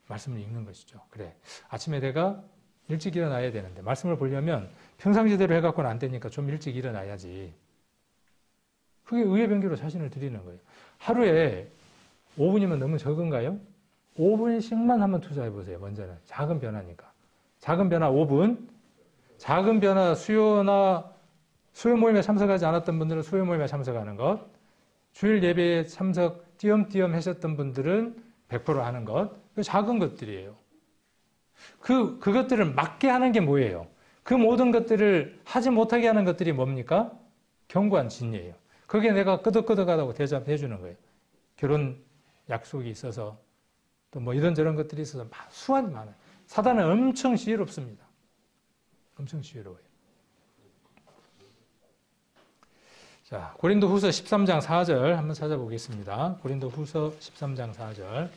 말씀을 읽는 것이죠. 그래. 아침에 내가 일찍 일어나야 되는데, 말씀을 보려면 평상시대로 해갖고는 안 되니까 좀 일찍 일어나야지. 그게 의의 병기로 자신을 드리는 거예요. 하루에 5분이면 너무 적은가요? 5분씩만 한번 투자해 보세요. 먼저는. 작은 변화니까. 작은 변화 5분. 작은 변화 수요 모임에 참석하지 않았던 분들은 수요 모임에 참석하는 것. 주일 예배에 참석 띄엄띄엄 하셨던 분들은 100% 하는 것. 작은 것들이에요. 그것들을 맞게 하는 게 뭐예요? 그 모든 것들을 하지 못하게 하는 것들이 뭡니까? 견고한 진리예요. 그게 내가 끄덕끄덕하다고 대접해 주는 거예요. 결혼 약속이 있어서 또 뭐 이런저런 것들이 있어서 수많이 많아요. 사단은 엄청 지혜롭습니다. 엄청 지혜로워요. 자, 고린도후서 13장 4절 한번 찾아보겠습니다. 고린도후서 13장 4절.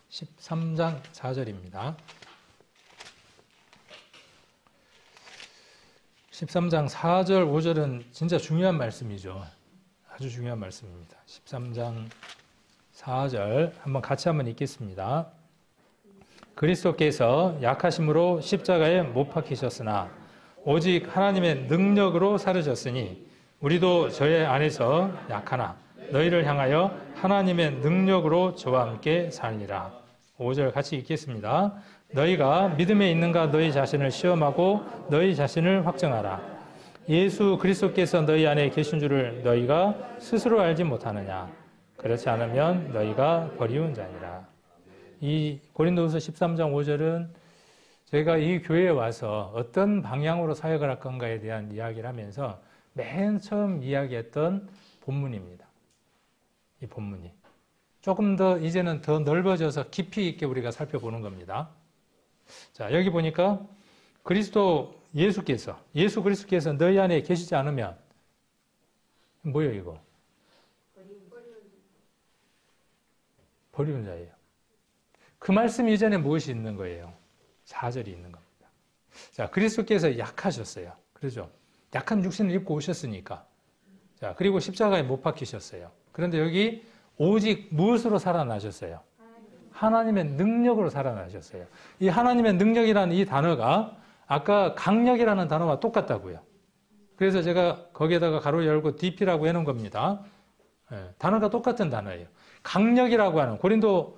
(13장 4절입니다) 13장 4절, 5절은 진짜 중요한 말씀이죠. 아주 중요한 말씀입니다. 13장 4절 한번 읽겠습니다. 그리스도께서 약하심으로 십자가에 못 박히셨으나 오직 하나님의 능력으로 살으셨으니 우리도 저의 안에서 약하나 너희를 향하여 하나님의 능력으로 저와 함께 살리라. 5절 같이 읽겠습니다. 너희가 믿음에 있는가 너희 자신을 시험하고 너희 자신을 확정하라. 예수 그리스도께서 너희 안에 계신 줄을 너희가 스스로 알지 못하느냐. 그렇지 않으면 너희가 버리운 자니라. 이 고린도후서 13장 5절은 제가 이 교회에 와서 어떤 방향으로 사역을 할 건가에 대한 이야기를 하면서 맨 처음 이야기했던 본문입니다. 이 본문이. 조금 더 이제는 더 넓어져서 깊이 있게 우리가 살펴보는 겁니다. 자, 여기 보니까 예수 그리스도께서 너희 안에 계시지 않으면 뭐예요 이거? 버리는 자예요. 그 말씀 이전에 무엇이 있는 거예요? 4절이 있는 겁니다. 자, 그리스도께서 약하셨어요. 그렇죠? 약한 육신을 입고 오셨으니까. 자, 그리고 십자가에 못 박히셨어요. 그런데 여기 오직 무엇으로 살아나셨어요? 하나님의 능력으로 살아나셨어요. 이 하나님의 능력이라는 이 단어가 아까 강력이라는 단어와 똑같다고요. 그래서 제가 거기에다가 가로 열고 DP라고 해놓은 겁니다. 단어가 똑같은 단어예요. 강력이라고 하는 고린도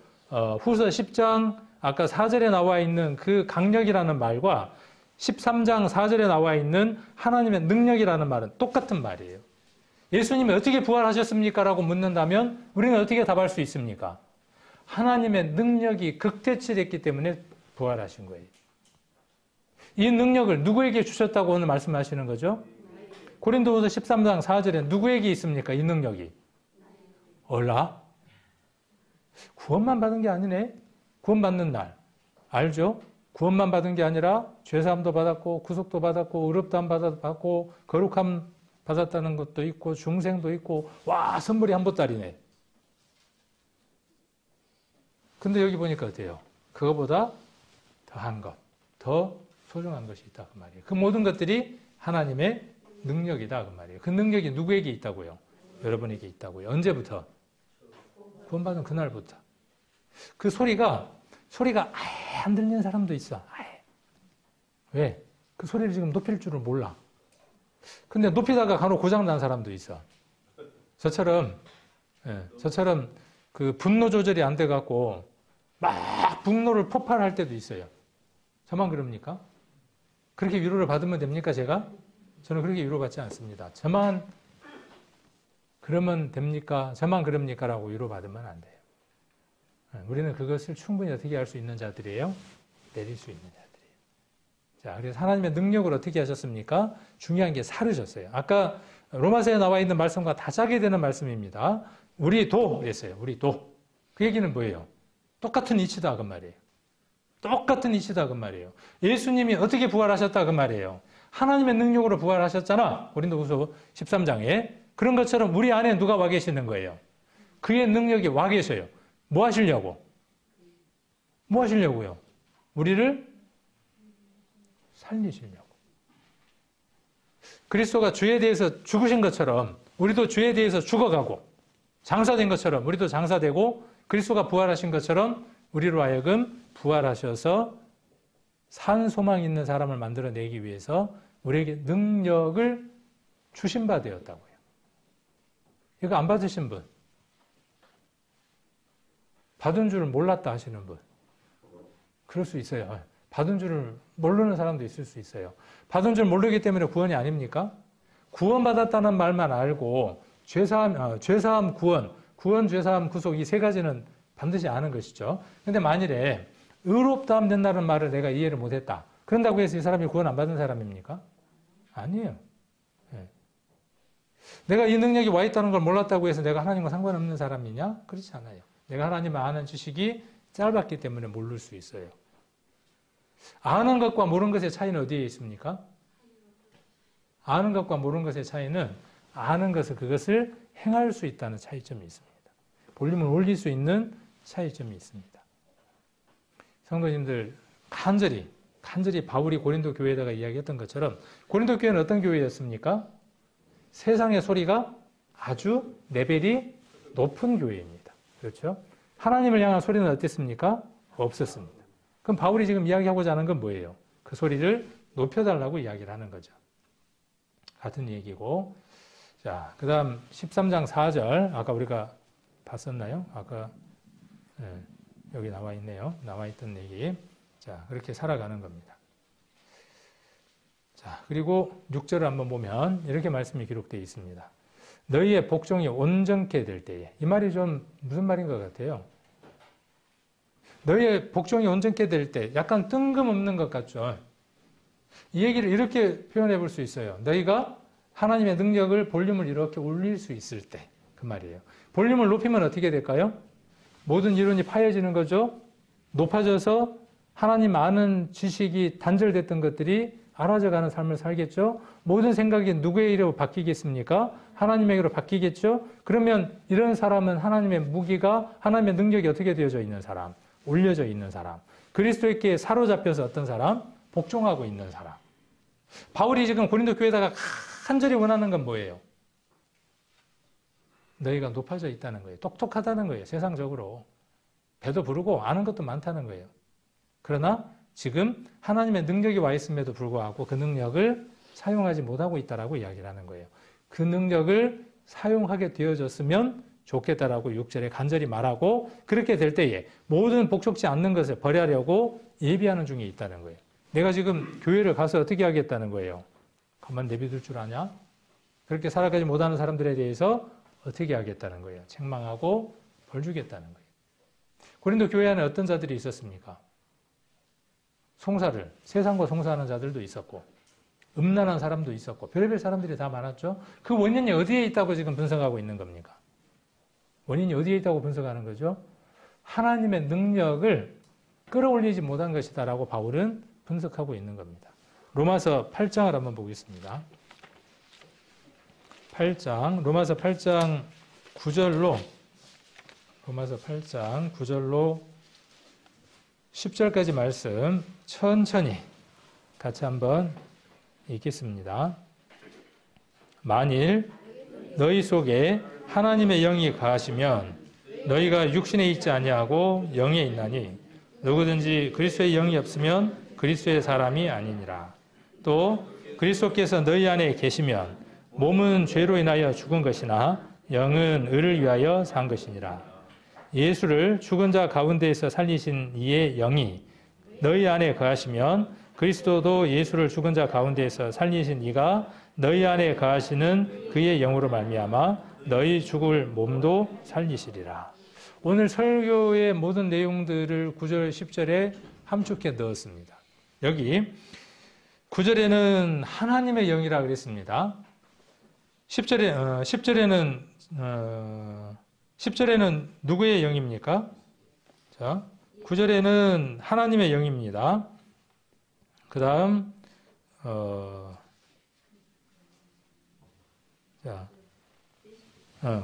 후서 10장 아까 4절에 나와 있는 그 강력이라는 말과 13장 4절에 나와 있는 하나님의 능력이라는 말은 똑같은 말이에요. 예수님이 어떻게 부활하셨습니까? 라고 묻는다면 우리는 어떻게 답할 수 있습니까? 하나님의 능력이 극대치됐기 때문에 부활하신 거예요. 이 능력을 누구에게 주셨다고 오늘 말씀하시는 거죠? 고린도후서 13장 4절에 누구에게 있습니까? 이 능력이. 얼라? 구원만 받은 게 아니네. 구원받는 날. 알죠? 구원만 받은 게 아니라 죄사함도 받았고 구속도 받았고 의롭다함 받았고 거룩함 받았다는 것도 있고 중생도 있고 와 선물이 한 보따리네. 근데 여기 보니까 어때요? 그거보다 더한 것, 더 소중한 것이 있다 그 말이에요. 그 모든 것들이 하나님의 능력이다 그 말이에요. 그 능력이 누구에게 있다고요? 여러분에게 있다고요. 언제부터? 구원받은 그날부터. 그 소리가 아예 안 들리는 사람도 있어. 아예. 왜? 그 소리를 지금 높일 줄을 몰라. 근데 높이다가 간혹 고장난 사람도 있어. 저처럼 그 분노 조절이 안 돼갖고 막 분노를 폭발할 때도 있어요. 저만 그럽니까? 그렇게 위로를 받으면 됩니까, 제가? 저는 그렇게 위로받지 않습니다. 저만 그러면 됩니까? 저만 그럽니까? 라고 위로받으면 안 돼요. 우리는 그것을 충분히 어떻게 할 수 있는 자들이에요? 내릴 수 있는 자들이에요. 자, 그래서 하나님의 능력을 어떻게 하셨습니까? 중요한 게 사르셨어요. 아까 로마서에 나와 있는 말씀과 다 짜게 되는 말씀입니다. 우리도 그랬어요. 우리도. 그 얘기는 뭐예요? 똑같은 이치다 그 말이에요. 똑같은 이치다 그 말이에요. 예수님이 어떻게 부활하셨다 그 말이에요. 하나님의 능력으로 부활하셨잖아. 고린도후서 13장에. 그런 것처럼 우리 안에 누가 와 계시는 거예요? 그의 능력이 와 계셔요. 뭐 하시려고? 뭐 하시려고요? 우리를 살리시려고. 그리스도가 주에 대해서 죽으신 것처럼 우리도 주에 대해서 죽어가고 장사된 것처럼 우리도 장사되고 그리스도가 부활하신 것처럼 우리로 하여금 부활하셔서 산 소망 있는 사람을 만들어내기 위해서 우리에게 능력을 주신 바 되었다고요. 이거 안 받으신 분, 받은 줄을 몰랐다 하시는 분, 그럴 수 있어요. 받은 줄을 모르는 사람도 있을 수 있어요. 받은 줄 모르기 때문에 구원이 아닙니까? 구원받았다는 말만 알고 죄사함, 구원, 죄사함, 구속 이 세 가지는 반드시 아는 것이죠. 근데 만일에 의롭다함 된다는 말을 내가 이해를 못했다. 그런다고 해서 이 사람이 구원 안 받은 사람입니까? 아니에요. 네. 내가 이 능력이 와 있다는 걸 몰랐다고 해서 내가 하나님과 상관없는 사람이냐? 그렇지 않아요. 내가 하나님을 아는 지식이 짧았기 때문에 모를 수 있어요. 아는 것과 모르는 것의 차이는 어디에 있습니까? 아는 것과 모르는 것의 차이는 아는 것을 그것을 행할 수 있다는 차이점이 있습니다. 볼륨을 올릴 수 있는 차이점이 있습니다. 성도님들 간절히 바울이 고린도 교회에다가 이야기했던 것처럼 고린도 교회는 어떤 교회였습니까? 세상의 소리가 아주 레벨이 높은 교회입니다. 그렇죠? 하나님을 향한 소리는 어땠습니까? 없었습니다. 그럼 바울이 지금 이야기하고자 하는 건 뭐예요? 그 소리를 높여달라고 이야기를 하는 거죠. 같은 얘기고. 자, 그 다음 13장 4절. 아까 우리가 봤었나요? 아까, 여기 나와 있네요. 나와 있던 얘기. 자, 그렇게 살아가는 겁니다. 자, 그리고 6절을 한번 보면 이렇게 말씀이 기록되어 있습니다. 너희의 복종이 온전케 될 때에. 이 말이 좀 무슨 말인 것 같아요? 너희의 복종이 온전케 될 때 약간 뜬금없는 것 같죠. 이 얘기를 이렇게 표현해 볼 수 있어요. 너희가 하나님의 능력을 볼륨을 이렇게 올릴 수 있을 때 그 말이에요. 볼륨을 높이면 어떻게 될까요? 모든 이론이 파여지는 거죠. 높아져서 하나님 아는 지식이 단절됐던 것들이 알아져가는 삶을 살겠죠. 모든 생각이 누구의 일로 바뀌겠습니까? 하나님에게로 바뀌겠죠. 그러면 이런 사람은 하나님의 무기가, 하나님의 능력이 어떻게 되어져 있는 사람? 올려져 있는 사람. 그리스도께 사로잡혀서 어떤 사람? 복종하고 있는 사람. 바울이 지금 고린도 교회에다가 간절히 원하는 건 뭐예요? 너희가 높아져 있다는 거예요. 똑똑하다는 거예요. 세상적으로. 배도 부르고 아는 것도 많다는 거예요. 그러나 지금 하나님의 능력이 와 있음에도 불구하고 그 능력을 사용하지 못하고 있다라고 이야기를 하는 거예요. 그 능력을 사용하게 되어졌으면 좋겠다라고 6절에 간절히 말하고, 그렇게 될 때에 모든 복종치 않는 것을 버리려고 예비하는 중에 있다는 거예요. 내가 지금 교회를 가서 어떻게 하겠다는 거예요? 가만 내비둘 줄 아냐? 그렇게 살아가지 못하는 사람들에 대해서 어떻게 하겠다는 거예요? 책망하고 벌 주겠다는 거예요. 고린도 교회 안에 어떤 자들이 있었습니까? 송사를, 세상과 송사하는 자들도 있었고, 음란한 사람도 있었고, 별의별 사람들이 다 많았죠. 그 원인이 어디에 있다고 지금 분석하고 있는 겁니까? 원인이 어디에 있다고 분석하는 거죠? 하나님의 능력을 끌어올리지 못한 것이다라고 바울은 분석하고 있는 겁니다. 로마서 8장을 한번 보겠습니다. 8장, 로마서 8장 9절로 10절까지 말씀 천천히 같이 한번 읽겠습니다. 만일 너희 속에 하나님의 영이 거하시면 너희가 육신에 있지 아니하고 영에 있나니 누구든지 그리스도의 영이 없으면 그리스도의 사람이 아니니라. 또 그리스도께서 너희 안에 계시면 몸은 죄로 인하여 죽은 것이나 영은 의를 위하여 산 것이니라. 예수를 죽은 자 가운데에서 살리신 이의 영이 너희 안에 거하시면 그리스도도 예수를 죽은 자 가운데에서 살리신 이가 너희 안에 거하시는 그의 영으로 말미암아 너희 죽을 몸도 살리시리라. 오늘 설교의 모든 내용들을 9절, 10절에 함축해 넣었습니다. 여기 9절에는 하나님의 영이라 그랬습니다. 10절에는 누구의 영입니까? 자, 9절에는 하나님의 영입니다. 그 다음,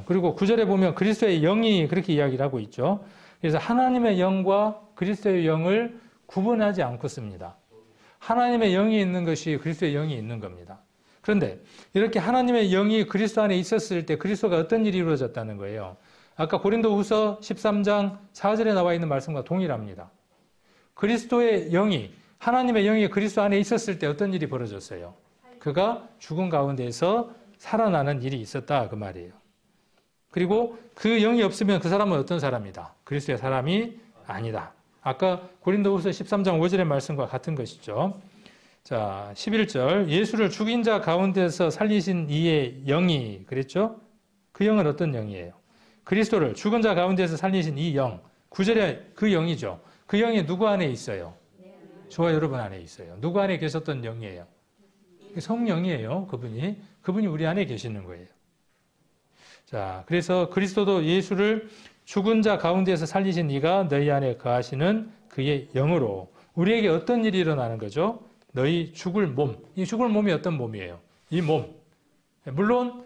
그리고 9절에 보면 그리스도의 영이 그렇게 이야기를 하고 있죠. 그래서 하나님의 영과 그리스도의 영을 구분하지 않고 씁니다. 하나님의 영이 있는 것이 그리스도의 영이 있는 겁니다. 그런데 이렇게 하나님의 영이 그리스도 안에 있었을 때 그리스도가 어떤 일이 이루어졌다는 거예요. 아까 고린도후서 13장 4절에 나와 있는 말씀과 동일합니다. 그리스도의 영이, 하나님의 영이 그리스도 안에 있었을 때 어떤 일이 벌어졌어요? 그가 죽은 가운데서 살아나는 일이 있었다 그 말이에요. 그리고 그 영이 없으면 그 사람은 어떤 사람이다? 그리스도의 사람이 아니다. 아까 고린도후서 13장 5절의 말씀과 같은 것이죠. 자, 11절. 예수를 죽인 자 가운데서 살리신 이의 영이 그랬죠? 그 영은 어떤 영이에요? 그리스도를 죽은 자 가운데서 살리신 이 영. 9절에 그 영이죠. 그 영이 누구 안에 있어요? 저와 여러분 안에 있어요. 누구 안에 계셨던 영이에요? 성령이에요. 그분이 우리 안에 계시는 거예요. 자, 그래서 그리스도도 예수를 죽은 자 가운데서 살리신 이가 너희 안에 거하시는 그의 영으로 우리에게 어떤 일이 일어나는 거죠? 너희 죽을 몸. 이 죽을 몸이 어떤 몸이에요? 이 몸. 물론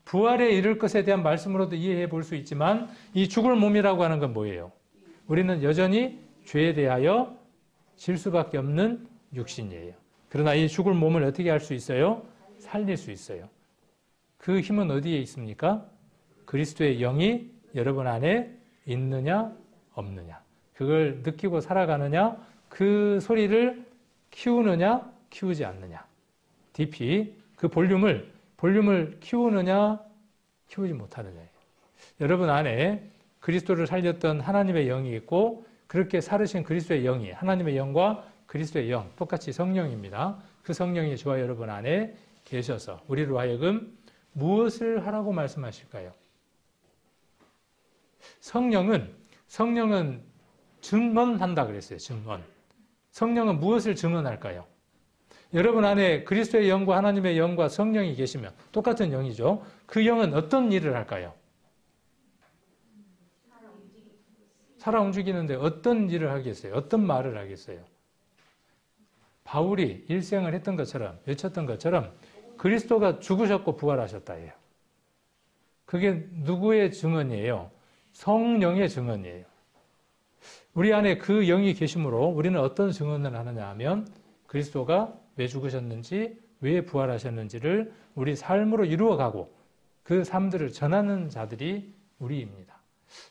부활에 이를 것에 대한 말씀으로도 이해해 볼 수 있지만 이 죽을 몸이라고 하는 건 뭐예요? 우리는 여전히 죄에 대하여 질 수밖에 없는 육신이에요. 그러나 이 죽을 몸을 어떻게 할 수 있어요? 살릴 수 있어요. 그 힘은 어디에 있습니까? 그리스도의 영이 여러분 안에 있느냐 없느냐. 그걸 느끼고 살아가느냐, 그 소리를 키우느냐 키우지 않느냐. DP, 그 볼륨을 키우느냐 키우지 못하느냐예요. 여러분 안에 그리스도를 살렸던 하나님의 영이 있고 그렇게 살으신 그리스도의 영이, 하나님의 영과 그리스도의 영, 똑같이 성령입니다. 그 성령이 저와 여러분 안에 계셔서 우리로 하여금 무엇을 하라고 말씀하실까요? 성령은 증언한다 그랬어요. 증언. 성령은 무엇을 증언할까요? 여러분 안에 그리스도의 영과 하나님의 영과 성령이 계시면 똑같은 영이죠. 그 영은 어떤 일을 할까요? 살아 움직이는데 어떤 일을 하겠어요? 어떤 말을 하겠어요? 바울이 일생을 했던 것처럼, 외쳤던 것처럼 그리스도가 죽으셨고 부활하셨다예요. 그게 누구의 증언이에요? 성령의 증언이에요. 우리 안에 그 영이 계심으로 우리는 어떤 증언을 하느냐 하면 그리스도가 왜 죽으셨는지, 왜 부활하셨는지를 우리 삶으로 이루어가고 그 삶들을 전하는 자들이 우리입니다.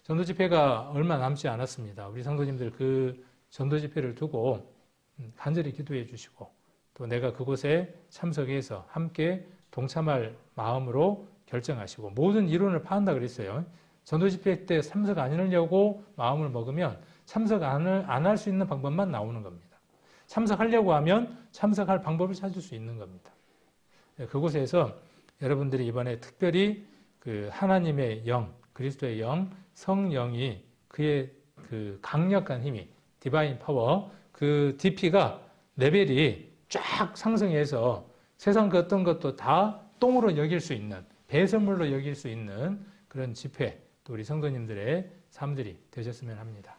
전도 집회가 얼마 남지 않았습니다. 우리 성도님들 그 전도 집회를 두고 간절히 기도해 주시고 또 내가 그곳에 참석해서 함께 동참할 마음으로 결정하시고 모든 이론을 파한다 그랬어요. 전도 집회 때 참석 안 하려고 마음을 먹으면 참석 안 할 수 있는 방법만 나오는 겁니다. 참석하려고 하면 참석할 방법을 찾을 수 있는 겁니다. 그곳에서 여러분들이 이번에 특별히 그 하나님의 영, 그리스도의 영, 성령이 그의 그 강력한 힘이 디바인 파워, 그 DP가 레벨이 쫙 상승해서 세상 그 어떤 것도 다 똥으로 여길 수 있는, 배설물로 여길 수 있는 그런 집회, 또 우리 성도님들의 삶들이 되셨으면 합니다.